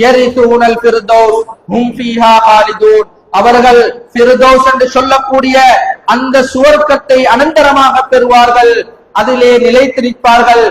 யரிசூனல் ஃபிர்தௌஸ் ஹும் ஃபீஹா காலிதூன், அவர்கள் ஃபிர்தௌஸ் என்று சொல்லக்கூடிய அந்த சுவர்க்கத்தை அனந்தரமாக பெறுவார்கள், அதிலே நிலைத்திருப்பார்கள்,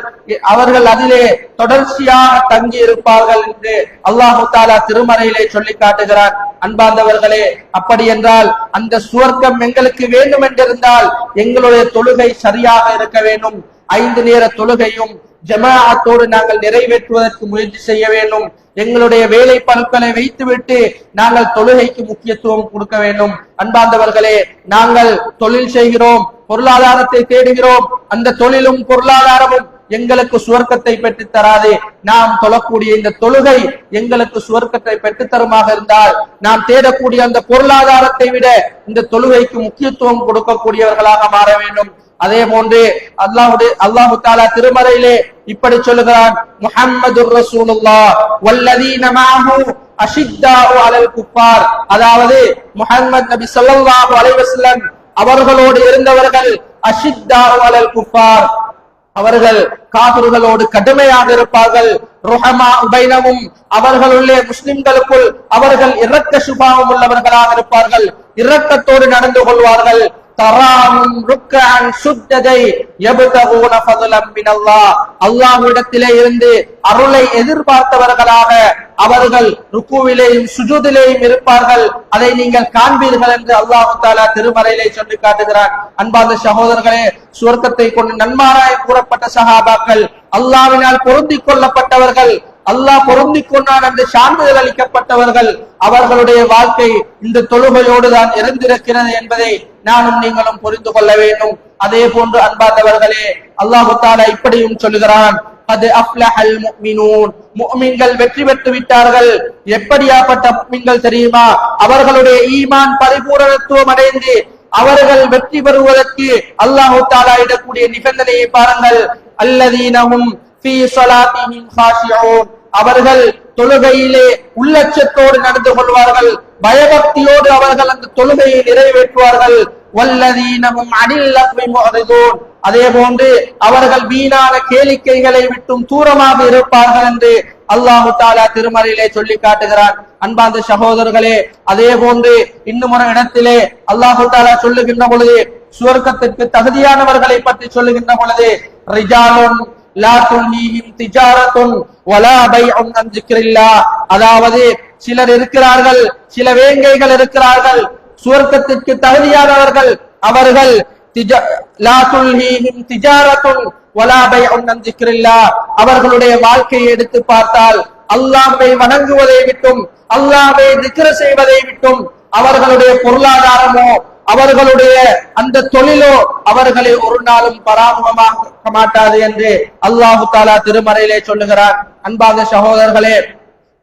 அவர்கள் அதிலே தொடர்ச்சியாக தங்கி இருப்பார்கள் என்று அல்லாஹு தாலா திருமறையிலே சொல்லி காட்டுகிறார். அன்பார்ந்தவர்களே, அப்படி என்றால் அந்த சுவர்க்கம் எங்களுக்கு வேண்டும் என்றிருந்தால் எங்களுடைய தொழுகை சரியாக இருக்க வேண்டும். 5 நேர தொழுகையும் ஜமாஅத்தோடு நாங்கள் நிறைவேற்றுவதற்கு முயற்சி செய்ய வேண்டும். எங்களுடைய வேலை பழுக்களை வைத்துவிட்டு நாங்கள் தொழுகைக்கு முக்கியத்துவம் கொடுக்க வேண்டும். அன்பார்ந்தவர்களே, நாங்கள் தொழில் செய்கிறோம், பொருளாதாரத்தை தேடுகிறோம், அந்த தொழிலும் பொருளாதாரமும் எங்களுக்கு சுவர்க்கத்தை பெற்று தராது. நாம் தொழக்கூடிய இந்த தொழுகை எங்களுக்கு சுவர்க்கத்தை பெற்று தருமாக இருந்தால் நாம் தேடக்கூடிய அந்த பொருளாதாரத்தை விட இந்த தொழுகைக்கு முக்கியத்துவம் கொடுக்கக்கூடியவர்களாக மாற வேண்டும். அதே போன்று அல்லாஹு தாலா திருமறையிலே இப்படி சொல்லுகிறான், முஹம்மதுர் ரசூலுல்லாஹ் வல்லதீன மஅஹு அஷித்தாஉ அலல் குஃபார், அதாவது முஹம்மது நபி ஸல்லல்லாஹு அலைஹி வஸல்லம் அவர்களோடு இருந்தவர்கள் அஷித்தாஉ அலல் குஃபார், அவர்கள் காபிர்களோடு கடுமையாக இருப்பார்கள். ருஹமா பைனஹும், அவர்களுள்ளே முஸ்லிம்களுக்குள் அவர்கள் இரக்க சுபாவம் உள்ளவர்களாக இருப்பார்கள், இரக்கத்தோடு நடந்து கொள்வார்கள். தராமும் ருக்கஅன் சுஜ்ஜதை யப்தகூன ஃபضلا மின் அல்லாஹ், அல்லாஹ்விடத்திலே இருந்து அருளை எதிர்பார்த்தவர்களாக அவர்கள் ருக்குவிலேயும் சுஜூதிலேயும் இருப்பார்கள். அதை நீங்கள் காண்பீர்கள் என்று அல்லாஹ் தஆலா திருமறையிலே சொல்லி காட்டுகிறார். அன்பார்ந்த சகோதரர்களே, சுவர்க்கத்தை கொண்டு நன்மாராய் கூறப்பட்ட சஹாபாக்கள், அல்லாஹ்வினால் பொருந்திக் கொள்ளப்பட்டவர்கள், அல்லாஹ் பொருந்திக் கொண்டான் என்று சான்றிதழ் அளிக்கப்பட்டவர்கள், அவர்களுடைய வாழ்க்கை இந்த தொழுகையோடு தான் இருந்திருக்கிறது என்பதை நானும் நீங்களும் புரிந்து கொள்ள வேண்டும். அதே போன்று அன்பார்ந்தவர்களே, அல்லாஹு தஆலா இப்படியும் சொல்லுகிறான், கத் அஃப்லஹல் முஃமினூன், முஃமின்கள் வெற்றி பெற்று விட்டார்கள். எப்படியாப்பட்ட முஃமின்கள் தெரியுமா? அவர்களுடைய ஈமான் பரிபூரணத்துவம் அடைந்து அவர்கள் வெற்றி பெறுவதற்கு அல்லாஹு தஆலா இடக்கூடிய நிபந்தனையை பாருங்கள். அல்லதீனஹும் ஃபீ ஸலாத்திஹிம் காஷிஊன், அவர்கள் தொழுகையிலே உள்ளச்சத்தோடு நடந்து கொள்வார்கள், பயபக்தியோடு அவர்கள் அந்த தொழுகையை நிறைவேற்றுவார்கள். வல்லதீனஹும் அனில் லக்வி முஅரிதூன், அதே போன்று அவர்கள் வீணான கேளிக்கைகளை விட்டும் தூரமாக இருப்பார்கள் என்று அல்லாஹு தஆலா திருமறையிலே சொல்லி காட்டுகிறான். அன்பார்ந்த சகோதரர்களே, அதே போன்று இன்னும் ஒரு இடத்திலே அல்லாஹு தஆலா சொல்லுகின்ற பொழுது, சுவர்க்கத்திற்கு தகுதியானவர்களை பற்றி சொல்லுகின்ற பொழுது, ரிஜாலுன் லா துல்ஹீஹிம் திஜாரத்துன் வலா பைஉன் அன் ஸிக்ரில்லாஹ், அதாவது சிலர் இருக்கிறார்கள், சில வேங்கைகள் இருக்கிறார்கள், சுவர்க்கத்திற்கு தகுதியானவர்கள், அவர்கள் லா துல்ஹீஹிம் திஜாரத்துன் வலா பைஉன் அன் ஸிக்ரில்லாஹ், அவர்களுடைய வாழ்க்கையை எடுத்து பார்த்தால் அல்லாஹ்வை வணங்குவதை விட்டும் அல்லாஹ்வை திக்ர் செய்வதை விட்டும் அவர்களுடைய பொருளாதாரமோ அவர்களுடைய அந்த தொழிலோ அவர்களை ஒரு நாளும் பராமுகமாக்க மாட்டாது என்று அல்லாஹு தஆலா திருமறையிலே சொல்லுகிறார். அன்பார்ந்த சகோதரர்களே,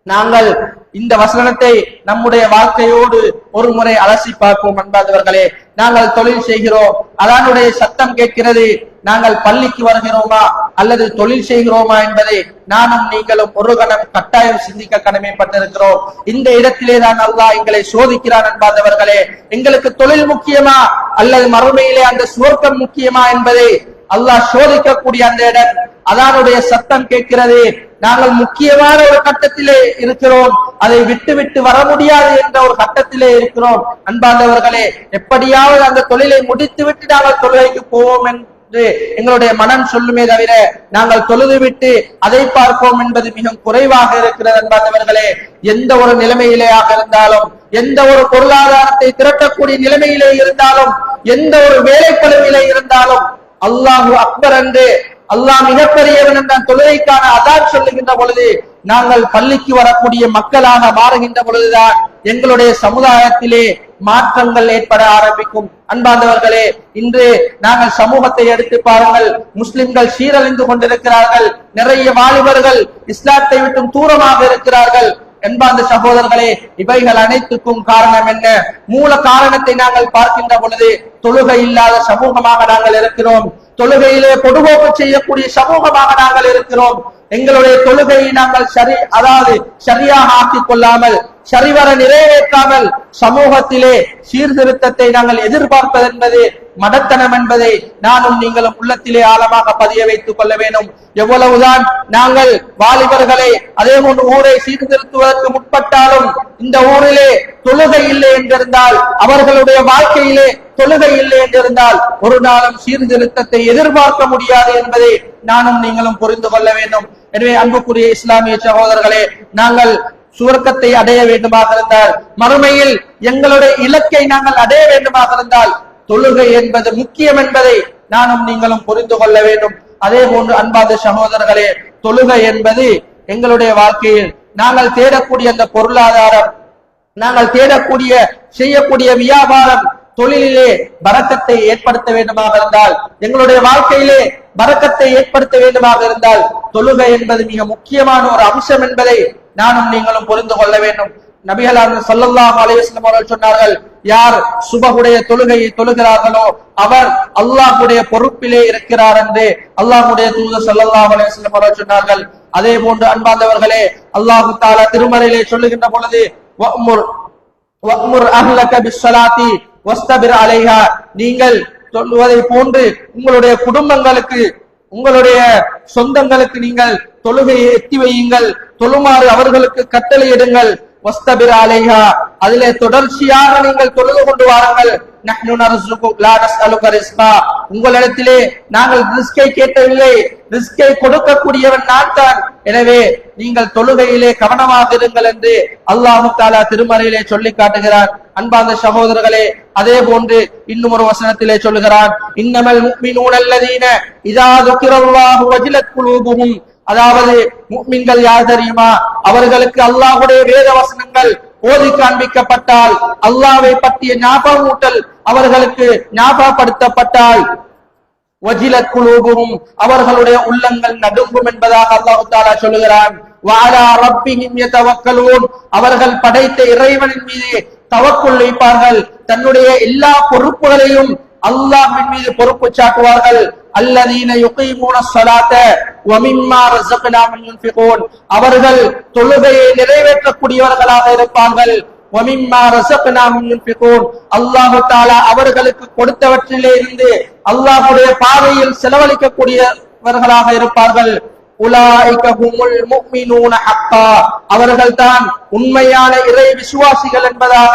நாங்கள் இந்த வசனத்தை நம்முடைய வாழ்க்கையோடு ஒரு முறை அலசி பார்ப்போம். அன்பார்ந்தவர்களே, நாங்கள் தொழில் செய்கிறோம், அதனுடைய சத்தம் கேட்கிறது, நாங்கள் பள்ளிக்கு வருகிறோமா அல்லது தொழில் செய்கிறோமா என்பதை நானும் நீங்களும் ஒரு கணம் கட்டாயம் சிந்திக்க கடமைப்பட்டிருக்கிறோம். இந்த இடத்திலே தான் அல்லாஹ் எங்களை சோதிக்கிறான். அன்பார்ந்தவர்களே, எங்களுக்கு தொழில் முக்கியமா அல்லது மறுமையிலே அந்த சுவர்க்கம் முக்கியமா என்பதை அல்லாஹ் சோதிக்கக்கூடிய அந்த இடம், அதனுடைய சத்தம் கேட்கிறது. நாங்கள் முக்கியமான ஒரு கட்டத்திலே இருக்கிறோம், அதை விட்டு விட்டு வர முடியாது என்ற ஒரு கட்டத்திலே இருக்கிறோம். அன்பார்ந்தவர்களே, எப்படியாவது அந்த தொழிலை முடித்து விட்டு நாங்கள் தொழுகைக்கு போவோம் என்று எங்களுடைய மனம் சொல்லுமே தவிர நாங்கள் தொழுது விட்டு அதை பார்ப்போம் என்பது மிக குறைவாக இருக்கிறது. அன்பார்ந்தவர்களே, எந்த ஒரு நிலைமையிலேயாக இருந்தாலும், எந்த ஒரு பொருளாதாரத்தை திரட்டக்கூடிய நிலைமையிலே இருந்தாலும், எந்த ஒரு வேலைப்பளுவிலே இருந்தாலும் அல்லாஹு அக்பர் என்று அல்லாஹ் மிகப்பெரியவன் என்ற தொழுகைக்கான அதான் சொல்லுகின்ற பொழுது நாங்கள் பள்ளிக்கு வரக்கூடிய மக்களாக மாறுகின்ற பொழுதுதான் எங்களுடைய சமுதாயத்திலே மாற்றங்கள் ஏற்பட ஆரம்பிக்கும். அன்பார்ந்தவர்களே, இன்று நாங்கள் சமூகத்தை எடுத்து பாருங்கள். முஸ்லிம்கள் சீரழிந்து கொண்டிருக்கிறார்கள். நிறைய வாலிபர்கள் இஸ்லாத்தை விட்டும் தூரமாக இருக்கிறார்கள். என்பார்ந்த சகோதரர்களே, இவைகள் அனைத்துக்கும் காரணம் என்ன? மூல காரணத்தை நாங்கள் பார்க்கின்ற பொழுது தொழுகை இல்லாத சமூகமாக நாங்கள் இருக்கிறோம். தொழுகையிலே பொடுபோக்கு செய்யக்கூடிய சமூகமாக நாங்கள் இருக்கிறோம். எங்களுடைய தொழுகையை நாங்கள் சரியாக ஆக்கிக் கொள்ளாமல், சரிவர நிறைவேற்றாமல் சமூகத்திலே சீர்திருத்தத்தை நாங்கள் எதிர்பார்ப்பது என்பது மடத்தனம் என்பதை நானும் நீங்களும் உள்ளத்திலே ஆழமாக பதிய வைத்துக் கொள்ள வேண்டும். எவ்வளவுதான் நாங்கள் வாலிபர்களை அதே போன்று ஊரை சீர்திருத்துவதற்கு முற்பட்டாலும் இந்த ஊரிலே தொழுகை இல்லை என்றிருந்தால், அவர்களுடைய வாழ்க்கையிலே தொழுகை இல்லை என்றிருந்தால் ஒரு நாளும் சீர்திருத்தத்தை எதிர்பார்க்க முடியாது என்பதை நானும் நீங்களும் புரிந்து கொள்ள வேண்டும். எனவே அன்புக்குரிய இஸ்லாமிய சகோதரர்களே, நாங்கள் சுவர்க்கத்தை அடைய வேண்டுமாக இருந்தால், மறுமையில் எங்களுடைய இலக்கை நாங்கள் அடைய வேண்டுமாக இருந்தால் தொழுகை என்பது முக்கியம் என்பதை நானும் நீங்களும் புரிந்து கொள்ள வேண்டும். அதே போன்று அன்பாத சகோதரர்களே, தொழுகை என்பது எங்களுடைய வாழ்க்கையில் நாங்கள் தேடக்கூடிய அந்த பொருளாதாரம், நாங்கள் தேடக்கூடிய செய்யக்கூடிய வியாபாரம், தொழிலிலே பரக்கத்தை ஏற்படுத்த வேண்டுமாக இருந்தால், எங்களுடைய வாழ்க்கையிலே பரக்கத்தை ஏற்படுத்த வேண்டுமாக இருந்தால் தொழுகை என்பது மிக முக்கியமான ஒரு அம்சம் என்பதை நானும் நீங்களும் புரிந்து கொள்ள வேண்டும். நபிகள் ஸல்லல்லாஹு அலைஹி வஸல்லம் அவர்கள் சொன்னார்கள், யார் சுபஹுடைய தொழுகையை தொழுகிறார்களோ அவர் அல்லாஹ்வுடைய பொறுப்பிலே இருக்கிறார் என்று அல்லாஹ்வுடைய தூதர் ஸல்லல்லாஹு அலைஹி வஸல்லம் அவர்கள் சொன்னார்கள். அதே போன்று அன்பார்ந்தவர்களே, அல்லாஹ் தஆலா திருமறையிலே சொல்லுகின்ற பொழுது வஅ்முர் அஹ்லக பிஸ்ஸலாத்தி வஸ்தபிர் அலைஹா, நீங்கள் சொல்வதை போன்று உங்களுடைய குடும்பங்களுக்கு, உங்களுடைய சொந்தங்களுக்கு நீங்கள் தொழுகையை எத்தி வையுங்கள், தொழுமாறு அவர்களுக்கு கட்டளையிடுங்கள். வஸ்தபிர் அலைஹா, அதிலே தொடர்ச்சியாக நீங்கள் தொழுது கொண்டு வாருங்கள். நஹ்னு நர்ஸுகு லா நஸ்அலுக ரிஸ்கா, உங்களிடத்திலே நாங்கள் ரிஸ்கை கேட்டவில்லை, ரிஸ்கை கொடுக்கக்கூடியவன் நான் தான். எனவே நீங்கள் தொழுகையிலே கவனமாக இருங்கள் என்று அல்லாஹ் தஆலா திருமறையிலே சொல்லி காட்டுகிறார். அன்பார்ந்த சகோதரர்களே, அதே போன்று இன்னும் ஒரு வசனத்திலே சொல்லுகிறான், இன்னமல் முஃமினூன அல்லதீன இதா ذுகிரல்லாஹு வஜிலத் குலூபுஹும், அதாவது முஃமின்கள் யார் தெரியுமா? அவர்களுக்கு அல்லாஹ்வுடைய வேத வசனங்கள் ஓதி காண்பிக்கப்பட்டால், அல்லாஹ்வை பற்றிய ஞாபகமூட்டல் அவர்களுக்கு ஞாபகப்படுத்தப்பட்டால், வஜிலத் குலூபுஹும், அவர்களுடைய உள்ளங்கள் நடுங்கும் என்பதாக அல்லாஹ் தஆலா சொல்லுகிறான். வஅலா ரப்பிஹிம் யதவக்கலூன், அவர்கள் படைத்த இறைவனின் மீது தவக்குல் வைப்பார்கள், தன்னுடைய எல்லா பொறுப்புகளையும் அல்லாஹ்வின் மீது பொறுப்பு சாட்டுவார்கள். அல்லதீன யுகீமூன ஸலாத்த வ மிம்மா ரஸக்னாஹும் யுன்ஃபிகூன், அவர்கள் தொழுகையை நிறைவேற்றக்கூடியவர்களாக இருப்பார்கள். வ மிம்மா ரஸக்னாஹும் யுன்ஃபிகூன், அல்லாஹ் தஆலா அவர்களுக்கு கொடுத்தவற்றிலே இருந்து அல்லாஹ்வுடைய பாதையில் செலவழிக்கக்கூடியவர்களாக இருப்பார்கள். உலாயிக ஹுமுல் முஃமினூன ஹக்கா, அவர்கள் தான் உண்மையான இறை விசுவாசிகள் என்பதாக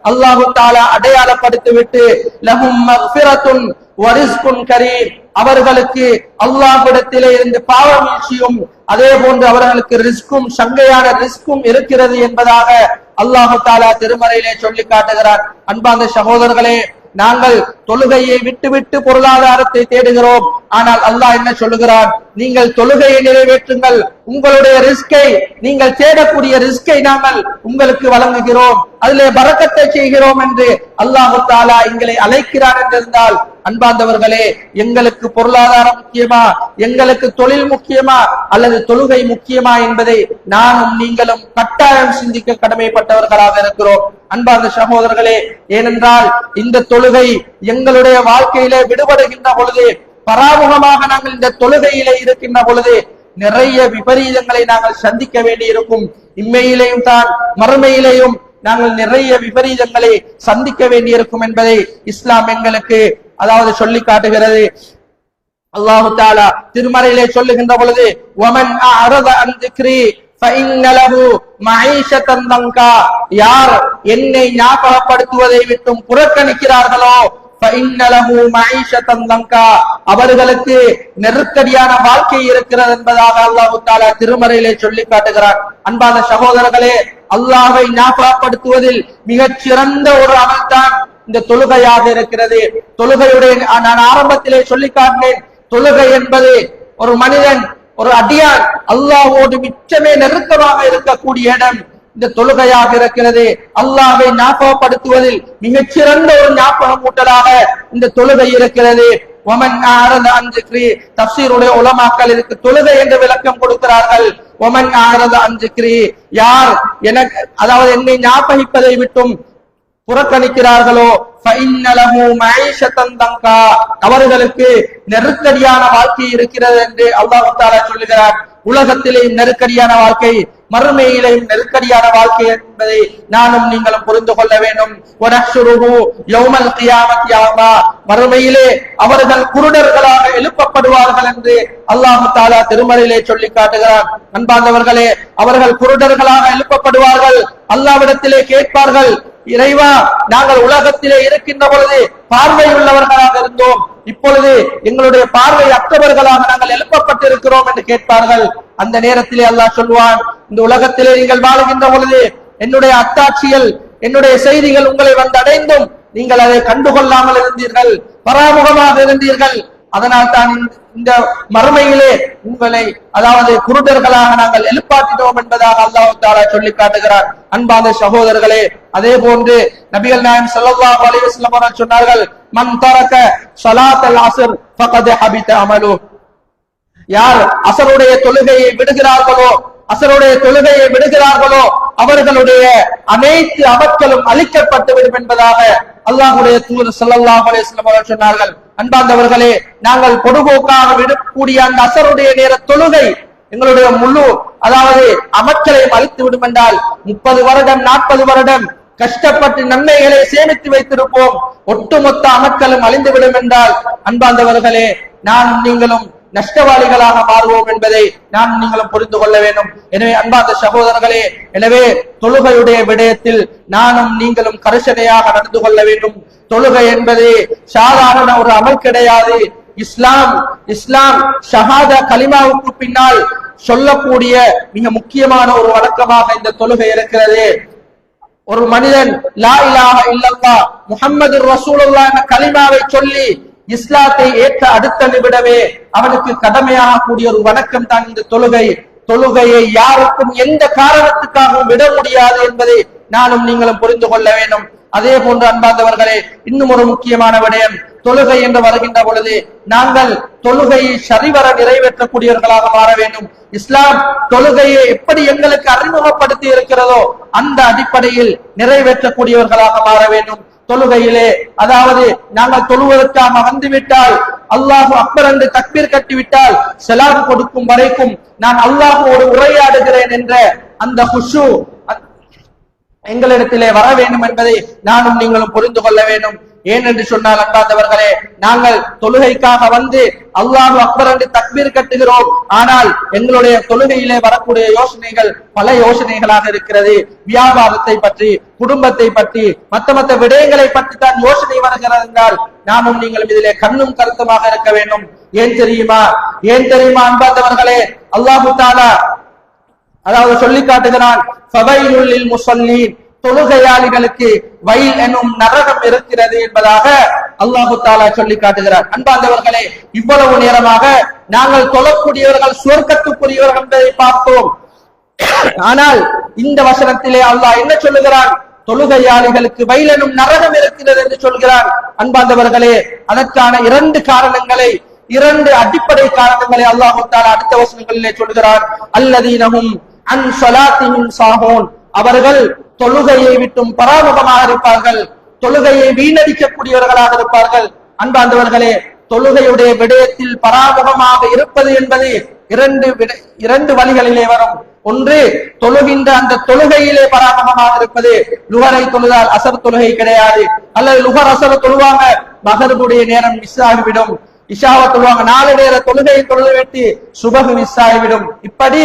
அல்லாஹ் தஆலா அடையாளப்படுத்திவிட்டு, லஹும் மக்ஃபிரத்துன் வ ரிஸ்குன் கரீம், அவர்களுக்கு அல்லாஹ்விடத்திலே இருந்து பாவமீட்சியும் அதே போன்று அவர்களுக்கு ரிஸ்கும் சங்கையான ரிஸ்கும் இருக்கிறது என்பதாக அல்லாஹ் தஆலா திருமறையிலே சொல்லி காட்டுகிறார். அன்பார்ந்த சகோதரர்களே, நாங்கள் தொழுகையை விட்டுவிட்டு பொருளாதாரத்தை தேடுகிறோம். ஆனால் அல்லாஹ் என்ன சொல்லுகிறான்? நீங்கள் தொழுகையை நிறைவேற்றுங்கள், உங்களுடைய ரிஸ்கை, நீங்கள் தேடக்கூடிய ரிஸ்கை நாங்கள் உங்களுக்கு வழங்குகிறோம், அதிலே பரக்கத்தை செய்கிறோம் என்று அல்லாஹ் தஆலா எங்களை அழைக்கிறார் என்றிருந்தால், அன்பார்ந்தவர்களே, எங்களுக்கு பொருளாதாரம் முக்கியமா, எங்களுக்கு தொழில் முக்கியமா, அல்லது தொழுகை முக்கியமா என்பதை நானும் நீங்களும் கட்டாயம் சிந்திக்க கடமைப்பட்டவர்களாக இருக்கிறோம். அன்பார்ந்த சகோதரர்களே, ஏனென்றால் இந்த தொழுகை எங்களுடைய வாழ்க்கையிலே விடுபடுகின்ற பொழுது, பராமுகமாக நாங்கள் இந்த தொழுகையிலே இருக்கின்ற பொழுது நிறைய விபரீதங்களை நாங்கள் சந்திக்க வேண்டி இருக்கும். இம்மையிலேயும் தான் மறுமையிலேயும் நாங்கள் நிறைய விபரீதங்களை சந்திக்க வேண்டியிருக்கும் என்பதை இஸ்லாம் எங்களுக்கு அதாவது சொல்லி காட்டுகிறது. அல்லாஹ் தஆலா திருமறையிலே சொல்லுகின்ற பொழுது, வமன் அஅரத அன் திக்ரி ஃபஇன்ன லஹு மஈஷத்தன் தங்கா, யார் என்னை ஞாபகப்படுத்துவதை விட்டும் புறக்கணிக்கிறார்களோ ஃபஇன்ன லஹு மஈஷத்தன் தங்கா, அவர்களுக்கு நெருக்கடியான வாழ்க்கை இருக்கிறது என்பதாக அல்லாஹ் தஆலா திருமறையிலே சொல்லி காட்டுகிறார். அன்பான சகோதரர்களே, அல்லாஹ்வை ஞாபகப்படுத்துவதில் மிகச் சிறந்த ஒரு அமல்தான் இந்த தொழுகையாக இருக்கிறது. தொழுகையுடைய நான் ஆரம்பத்திலே சொல்லி காட்டினேன், தொழுகை என்பது ஒரு மனிதன், ஒரு அடியான் அல்லாஹ்வோடு மிச்சமே நெருக்கமாக இருக்கக்கூடிய இடம் இந்த தொழுகையாக இருக்கிறது. அல்லாஹ்வை ஞாபகப்படுத்துவதில் மிகச்சிறந்த ஒரு ஞாபகமூட்டலாக இந்த தொழுகை இருக்கிறது. ஒமன் ஆரத அன் ஸிக்ரி, தஃப்ஸீருடைய உலமாக்கள் இதுக்கு தொழுகை என்று விளக்கம் கொடுக்கிறார்கள். ஒமன் ஆரத அன் ஸிக்ரி, யார் எனக்கு அதாவது என்னை ஞாபகிப்பதை விட்டும் புறக்கணிக்கிறார்களோ ஃபஇன்ன லஹு மஈஷத்தன் தங்கா, அவர்களுக்கு நெருக்கடியான வாழ்க்கை இருக்கிறது என்று அல்லாஹ் தஆலா சொல்லுகிறார். உலகத்திலே நெருக்கடியான வாழ்க்கை, மறுமையிலேயும் நெருக்கடியான வாழ்க்கை என்பதை நானும் நீங்களும் புரிந்து கொள்ள வேண்டும். வனஹ்ஷுருஹு யௌமல் கியாமத்தி அமா, மறுமையிலே அவர்கள் குருடர்களாக எழுப்பப்படுவார்கள் என்று அல்லாஹ் தஆலா திருமறையிலே சொல்லி காட்டுகிறார். அன்பார்ந்தவர்களே, அவர்கள் குருடர்களாக எழுப்பப்படுவார்கள். அல்லாஹ்விடத்திலே கேட்பார்கள், இறைவா, நாங்கள் உலகத்திலே இருக்கின்ற பொழுது பார்வை உள்ளவர்களாக இருந்தோம், இப்பொழுது எங்களுடைய பார்வை அற்றவர்களாக நாங்கள் எழுப்பப்பட்டிருக்கிறோம் என்று கேட்பார்கள். அந்த நேரத்திலே அல்லாஹ் சொல்வான், இந்த உலகத்திலே நீங்கள் வாழுகின்ற பொழுது என்னுடைய அத்தாட்சிகள், என்னுடைய செய்திகள் உங்களை வந்தடைந்தும் நீங்கள் அதை கண்டுகொள்ளாமல் இருந்தீர்கள், பராமுகமாக இருந்தீர்கள். அதனால் தான் இந்த மறுமையிலே உங்களை அதாவது குருடர்களாக நாங்கள் எழுப்பாட்டினோம் என்பதாக அல்லாஹ் தஆலா சொல்லி காட்டுகிறார். அன்பான சகோதரர்களே, அதே போன்று நபிகள் நாயகம் ஸல்லல்லாஹு அலைஹி வஸல்லம் அவர்கள் சொன்னார்கள், மன் தரக ஸலாத்தல் அஸ்ர் ஃபகத் ஹபித அமலு, யார் அஸருடைய தொழுகையை விடுகிறார்களோ அவர்களுடைய அனைத்து அமல்களும் அழிக்கப்பட்டு விடும் என்பதாக அல்லாஹ்வுடைய தூதர் ஸல்லல்லாஹு அலைஹி வஸல்லம் அவர்கள் சொன்னார்கள். அன்பார்ந்தவர்களே, நாங்கள் பொதுபோக்காக விடக்கூடிய அந்த அஸருடைய நேர தொழுகை எங்களுடைய முழு அதாவது அமல்களையும் அழித்து விடும் என்றால் 30 வருடம் 40 வருடம் கஷ்டப்பட்டு நன்மைகளை சேமித்து வைத்திருப்போம், ஒட்டுமொத்த அமல்களும் அழிந்துவிடும் என்றால் அன்பார்ந்தவர்களே, நானும் நீங்களும் நஷ்டவாளிகளாக மாறுவோம் என்பதை நாம் நீங்களும் புரிந்து கொள்ள வேண்டும். எனவே அன்பார்ந்த சகோதரர்களே, எனவே தொழுகையுடைய விடயத்தில் நானும் நீங்களும் கரிசனையாக நடந்து கொள்ள வேண்டும். தொழுகை என்பது சாதாரண ஒரு அமல் கிடையாது. இஸ்லாம் ஷஹாதா கலிமாவுக்கு பின்னால் சொல்லக்கூடிய மிக முக்கியமான ஒரு வழக்கமாக இந்த தொழுகை இருக்கிறது. ஒரு மனிதன் லா இலாஹ இல்லல்லாஹ் முஹம்மதுர் ரசூலுல்லாஹ் என்ற கலிமாவை சொல்லி இஸ்லாத்தை ஏற்ற அடுத்த நிமிடமே அவனுக்கு கடமையாக கூடிய ஒரு வணக்கம் தான் இந்த தொழுகை. தொழுகையை யாருக்கும் எந்த காரணத்துக்காகவும் விட முடியாது என்பதை நானும் நீங்களும் புரிந்து கொள்ள வேண்டும். அதே போன்று அன்பார்ந்தவர்களே, இன்னும் ஒரு முக்கியமான விடயம், தொழுகை என்று வருகின்ற பொழுது நாங்கள் தொழுகையை சரிவர நிறைவேற்றக்கூடியவர்களாக மாற வேண்டும். இஸ்லாம் தொழுகையை எப்படி எங்களுக்கு அறிமுகப்படுத்தி இருக்கிறதோ அந்த அடிப்படையில் நிறைவேற்றக்கூடியவர்களாக மாற வேண்டும். தொழுகையிலே அதாவது நாங்கள் தொழுவதற்காக வந்துவிட்டால், அல்லாஹு அக்பர் என்று தக்பீர் கட்டிவிட்டால், ஸலாம் கொடுக்கும் வரைக்கும் நான் அல்லாஹ்வோடு உரையாடுகிறேன் என்ற அந்த குஷு எங்களிடத்திலே வர வேண்டும் என்பதை நானும் நீங்களும் புரிந்து கொள்ள வேண்டும். ஏனென்று சொன்னால் அன்பார்ந்தவர்களே, நாங்கள் தொழுகைக்காக வந்து அல்லாஹு அக்பர் என்று தக்பீர் கட்டுகிறோம், ஆனால் எங்களுடைய தொழுகையிலே வரக்கூடிய யோசனைகள் பல யோசனைகளாக இருக்கிறது. வியாபாரத்தை பற்றி, குடும்பத்தை பற்றி, மற்ற விடயங்களை பற்றி தான் யோசனை வருகிறது என்றால் நாமும் நீங்களும் இதிலே கண்ணும் கருத்துமாக இருக்க வேண்டும். ஏன் தெரியுமா அன்பார்ந்தவர்களே, அல்லாஹு தஆலா அதாவது சொல்லி காட்டுகிறான், ஃபவைலுல் லில் முஸல்லீன், தொழுகையாளிகளுக்கு வயல் எனும் நரகம் இருக்கிறது என்பதாக அல்லாஹு தஆலா சொல்லி காட்டுகிறார். அன்பார்ந்தவர்களே, இவ்வளவு நேரமாக நாங்கள் தொழக்கூடியவர்கள் சுவர்க்கத்துக்குரியவர்கள் என்பதை பார்த்தோம். ஆனால் இந்த வசனத்திலே அல்லாஹ் என்ன சொல்லுகிறான்? தொழுகையாளிகளுக்கு வயல் எனும் நரகம் இருக்கிறது என்று சொல்கிறான். அன்பார்ந்தவர்களே, அதற்கான இரண்டு அடிப்படை காரணங்களை அல்லாஹு தஆலா அடுத்த வசனங்களிலே சொல்கிறான். அல்லதீனஹும் அன் ஸலாத்திஹிம் சாஹூன், அவர்கள் தொழுகையை விட்டும் பராமுகமாக இருப்பார்கள், தொழுகையை வீணடிக்கக்கூடியவர்களாக இருப்பார்கள். அன்பார்ந்தவர்களே, தொழுகையுடைய விடயத்தில் பராமுகமாக இருப்பது என்பது இரண்டு வழிகளிலே வரும். ஒன்று, தொழுகின்ற அந்த தொழுகையிலே பராமுகமாக இருப்பது. லுஹரை தொழுதால் அசர் தொழுகை கிடையாது, அல்லது லுஹர் அசர் தொழுவாங்க, மகரிபுடைய நேரம் மிஸ் ஆகிவிடும். இஷாவை தொழுவாங்க, 4 நேர தொழுகையை தொழுதுவிட்டு சுபஹ் மிஸ் ஆகிவிடும். இப்படி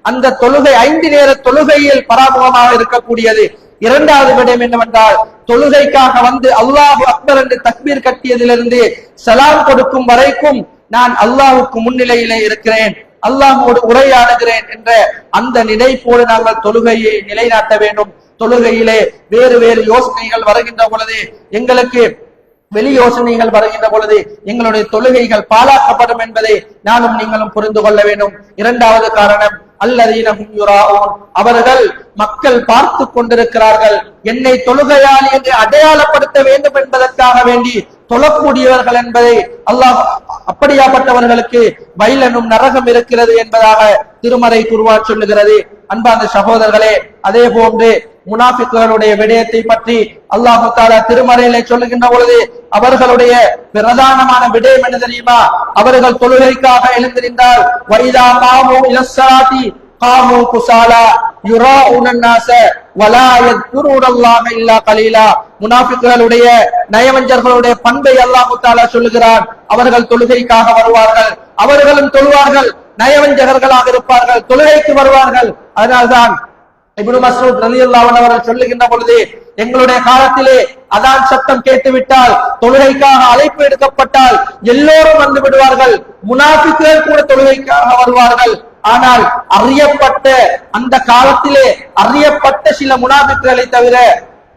அந்த தொழுகை 5 நேர தொழுகையில் பராமுகமாக இருக்கக்கூடியது. இரண்டாவது விடயம் என்னவென்றால், தொழுகைக்காக வந்து அல்லாஹு அக்பர் என்று தக்பீர் கட்டியதிலிருந்து சலாம் கொடுக்கும் வரைக்கும் நான் அல்லாஹுக்கு முன்னிலையிலே இருக்கிறேன், அல்லாஹோடு உரையாடுகிறேன் என்ற அந்த நினைப்போடு நாங்கள் தொழுகையை நிலைநாட்ட வேண்டும். தொழுகையிலே வேறு வேறு யோசனைகள் வருகின்ற பொழுது, எங்களுக்கு வெளி யோசனைகள் வருகின்ற பொழுது எங்களுடைய தொழுகைகள் பாழாக்கப்படும் என்பதை நானும் நீங்களும் புரிந்து கொள்ள வேண்டும். இரண்டாவது காரணம், அல்லதீனஹும் யுராஊன், அவர்கள் மக்கள் பார்த்து கொண்டிருக்கிறார்கள், என்னை தொழுகையாளி என்று அடையாளப்படுத்த வேண்டும் என்பதற்காக வேண்டி தொழக்கூடியவர்கள் என்பதை அல்லாஹ், அப்படியாப்பட்டவர்களுக்கு வயலனும் நரகம் இருக்கிறது என்பதாக திருமறை குர்ஆன் சொல்லுகிறது. அன்பார்ந்த சகோதரர்களே, அதே போன்று முனாஃபிக்குகளுடைய விடயத்தை பற்றி அல்லாஹ் தஆலா திருமறையிலே சொல்லுகின்ற பொழுது அவர்களுடைய பிரதானமான விடயம் என்ன தெரியுமா? அவர்கள் தொழுகைக்காக எழுந்திருந்தால் வைதா காமு இலஸ்ஸலாத்தி காமு குஸாலா யுராஊன الناس வலா யذ்குருனல்லாஹ இல்லா கலீலா. முனாஃபிக்குகளுடைய நயவஞ்சர்களுடைய பண்பை அல்லாஹ் தஆலா சொல்லுகிறான். அவர்கள் தொழுகைக்காக வருவார்கள், அவர்களும் தொழுவார்கள், நயவஞ்சகர்களாக இருப்பார்கள், தொழுகைக்கு வருவார்கள். அதனால்தான் இப்னு மஸ்ஊத் ரலியல்லாஹு அன்ஹு அவர்கள் சொல்லுகின்ற பொழுது, எங்களுடைய காலத்திலே அதான் சத்தம் கேட்டுவிட்டால், தொழுகைக்காக அழைப்பு எடுக்கப்பட்டால் எல்லோரும் வந்து விடுவார்கள், முனாஃபிக்குகள் கூட தொழுகைக்காக வருவார்கள். ஆனால் அறியப்பட்ட அந்த காலத்திலே அறியப்பட்ட சில முனாஃபிக்குகளை தவிர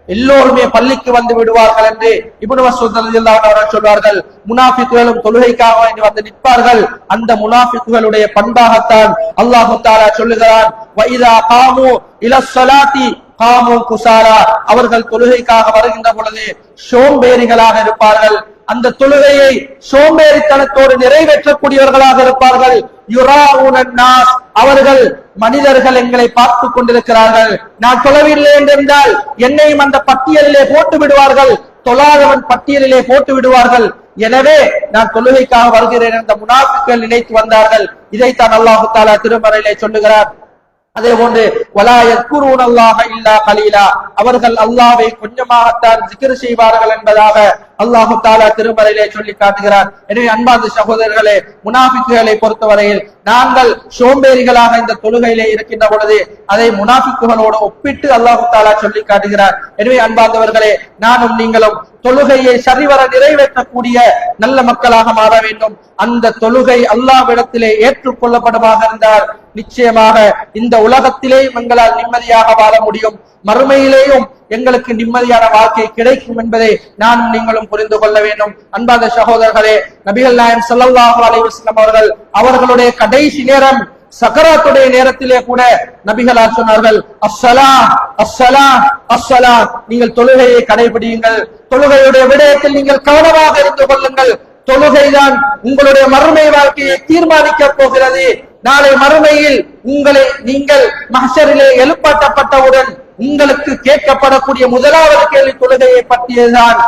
எல்லோருமே பள்ளிக்கு வந்து விடுவார்கள் என்று இப்னு மஸ்ஊத் ரலியல்லாஹு அன்ஹு அவர்கள் சொல்வார்கள். முனாஃபிக்குகளும் தொழுகைக்காக வந்து நிற்பார்கள். அந்த முனாஃபிக்குகளுடைய பண்பாகத்தான் அல்லாஹ் தஆலா சொல்லுகிறான், வைதா காமு இலஸ்ஸலாத்தி காமு குஸாலா, அவர்கள் தொழுகைக்காக வருகின்ற பொழுது சோம்பேறிகளாக இருப்பார்கள். அந்த தொழுகையை சோம்பேறித்தனத்தோடு நிறைவேற்றக்கூடியவர்களாக இருப்பார்கள். யுராஊன الناس, அவர்கள் மனிதர்கள் எங்களை பார்த்து கொண்டிருக்கிறார்கள், நான் தொழவில்லை என்றிருந்தால் என்னையும் அந்த பட்டியலிலே போட்டு விடுவார்கள், தொழாதவன் பட்டியலிலே போட்டு விடுவார்கள், எனவே நான் தொழுகைக்காக வருகிறேன் என்ற முனாஃபிக்குகள் நினைத்து வந்தார்கள். இதைத்தான் அல்லாஹ் தஆலா திருமறையிலே சொல்லுகிறார். அதே போன்று வலா யذ்குருனல்லாஹ இல்லா கலீலா, அவர்கள் அல்லாஹ்வை கொஞ்சமாகத்தான் zikr செய்வார்கள் என்பதாக அல்லாஹ் தஆலா திருமறையிலே சொல்லி காட்டுகிறார். எனவே அன்பார்ந்த சகோதரர்களே, முனாஃபிக்குகளை பொறுத்தவரையில் நாங்கள் சோம்பேறிகளாக இந்த தொழுகையிலே இருக்கின்ற பொழுது அதை முனாஃபிக்குகளோடு ஒப்பிட்டு அல்லாஹ் தஆலா சொல்லி காட்டுகிறார். எனவே அன்பார்ந்தவர்களே, நானும் நீங்களும் தொழுகையை சரிவர நிறைவேற்றக்கூடிய நல்ல மக்களாக மாற வேண்டும். அந்த தொழுகை அல்லாஹ்விடத்திலே ஏற்றுக்கொள்ளப்படுமாக இருந்தால் நிச்சயமாக இந்த உலகத்திலே எங்களால் நிம்மதியாக வாழ முடியும், மறுமையிலேயும் எங்களுக்கு நிம்மதியான வாழ்க்கை கிடைக்கும் என்பதை நானும் நீங்களும் புரிந்து கொள்ள வேண்டும். அன்பார்ந்த சகோதரர்களே, நபிகள் நாயகம் ஸல்லல்லாஹு அலைஹி வஸல்லம் அவர்களுடைய கடைசி நேரம் சக்கராத்துடைய நேரத்திலே கூட நபிகளார் சொன்னார்கள், அஸ்ஸலா அஸ்ஸலா அஸ்ஸலா, நீங்கள் தொழுகையை கடைபிடியுங்கள், தொழுகையுடைய விடயத்தில் நீங்கள் கவனமாக இருந்து கொள்ளுங்கள், தொழுகைதான் உங்களுடைய மறுமை வாழ்க்கையை தீர்மானிக்க போகிறது. நாளை மறுமையில் நீங்கள் மஹ்ஷரிலே எழுப்பப்பட்டவுடன் உங்களுக்கு கேட்கப்படக்கூடிய முதலாவது கேள்வி தொழுகையை பற்றியதுதான்.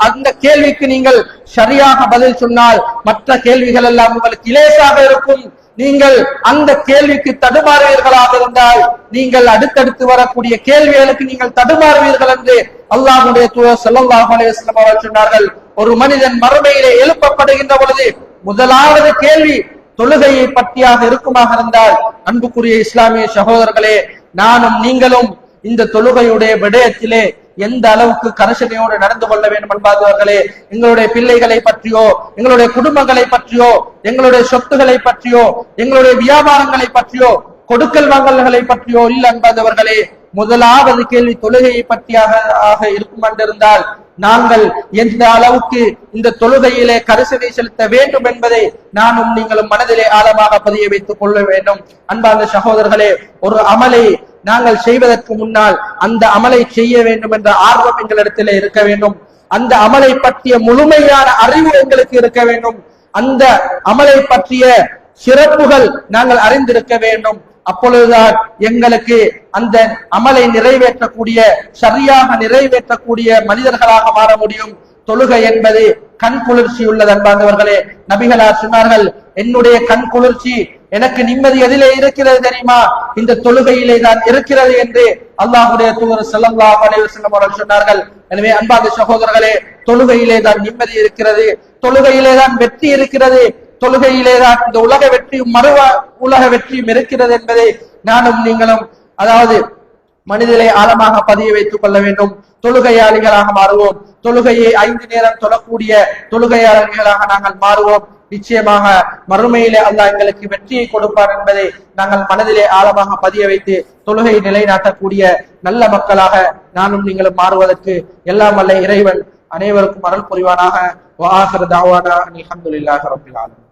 அந்த கேள்விக்கு நீங்கள் சரியாக பதில் சொன்னால் மற்ற கேள்விகள் எல்லாம் உங்களுக்கு இலேசாக இருக்கும். நீங்கள் அந்த கேள்விக்கு தடுமாறுவீர்களாக இருந்தால் நீங்கள் அடுத்தடுத்து வரக்கூடிய கேள்விகளுக்கு நீங்கள் தடுமாறுவீர்கள் என்று அல்லாஹ்வுடைய தூதர் ஸல்லல்லாஹு அலைஹி வஸல்லம் அவர்கள் சொன்னார்கள். ஒரு மனிதன் மறுமையிலே எழுப்பப்படுகின்ற பொழுது முதலாவது கேள்வி தொழுகையை பற்றியாக இருக்குமாக இருந்தால், அன்புக்குரிய இஸ்லாமிய சகோதரர்களே, நானும் நீங்களும் இந்த தொழுகையுடைய விடயத்திலே எந்த அளவுக்கு கரிசனையோடு நடந்து கொள்ள வேண்டும் என்பார்களே, எங்களுடைய பிள்ளைகளை பற்றியோ, எங்களுடைய குடும்பங்களை பற்றியோ, எங்களுடைய சொத்துக்களை பற்றியோ, எங்களுடைய வியாபாரங்களை பற்றியோ, கொடுக்கல் வாங்கல்களை பற்றியோ இல்ல என்பவர்களே, முதலாவது கேள்வி தொழுகையை பற்றியாக இருக்கும் என்றிருந்தால் நாங்கள் எந்த அளவுக்கு இந்த தொழுகையிலே கரிசனை செலுத்த வேண்டும் என்பதை நானும் நீங்களும் மனதிலே ஆழமாக பதிய வைத்துக் கொள்ள வேண்டும். அன்பார்ந்த சகோதரர்களே, ஒரு அமலை நாங்கள் செய்வதற்கு முன்னால் அந்த அமலை செய்ய வேண்டும் என்ற ஆர்வம் எங்களிடத்திலே இருக்க வேண்டும். அந்த அமலை பற்றிய முழுமையான அறிவு எங்களுக்கு இருக்க வேண்டும். அந்த அமலை பற்றிய சிறப்புகள் நாங்கள் அறிந்திருக்க வேண்டும். அப்பொழுதுதான் எங்களுக்கு அந்த அமலை நிறைவேற்றக்கூடிய, சரியாக நிறைவேற்றக்கூடிய மனிதர்களாக மாற முடியும். தொழுகை என்பது கண் குளிர்ச்சி உள்ளது. அன்பார்ந்தவர்களே, நபிகளார் சொன்னார்கள், என்னுடைய கண் குளிர்ச்சி, எனக்கு நிம்மதி எதிலே இருக்கிறது தெரியுமா? இந்த தொழுகையிலே தான் இருக்கிறது என்று அல்லாஹ்வுடைய தூதர் ஸல்லல்லாஹு அலைஹி வஸல்லம் அவர்கள் சொன்னார்கள். எனவே அன்பார்ந்த சகோதரர்களே, தொழுகையிலே தான் நிம்மதி இருக்கிறது, தொழுகையிலே தான் வெற்றி இருக்கிறது, தொழுகையிலே தான் இந்த உலக வெற்றியும் மறு உலக வெற்றியும் இருக்கிறது என்பதை நானும் நீங்களும், அதாவது மனதிலே ஆழமாக பதிய வைத்துக் கொள்ள வேண்டும். தொழுகையாளிகளாக மாறுவோம். தொழுகையை 5 நேரம் தொழக்கூடிய தொழுகையாளிகளாக நாங்கள் மாறுவோம். நிச்சயமாக மறுமையிலே அல்லாஹ் எங்களுக்கு வெற்றியை கொடுப்பார் என்பதை நாங்கள் மனதிலே ஆழமாக பதிய வைத்து தொழுகை நிலைநாட்டக்கூடிய நல்ல மக்களாக நானும் நீங்களும் மாறுவதற்கு எல்லாம் வல்ல இறைவன் அனைவருக்கும் அருள் புரிவானாக. வஆகிரு தஅவானா அல்ஹம்துலில்லாஹி ரப்பில் ஆலமீன்.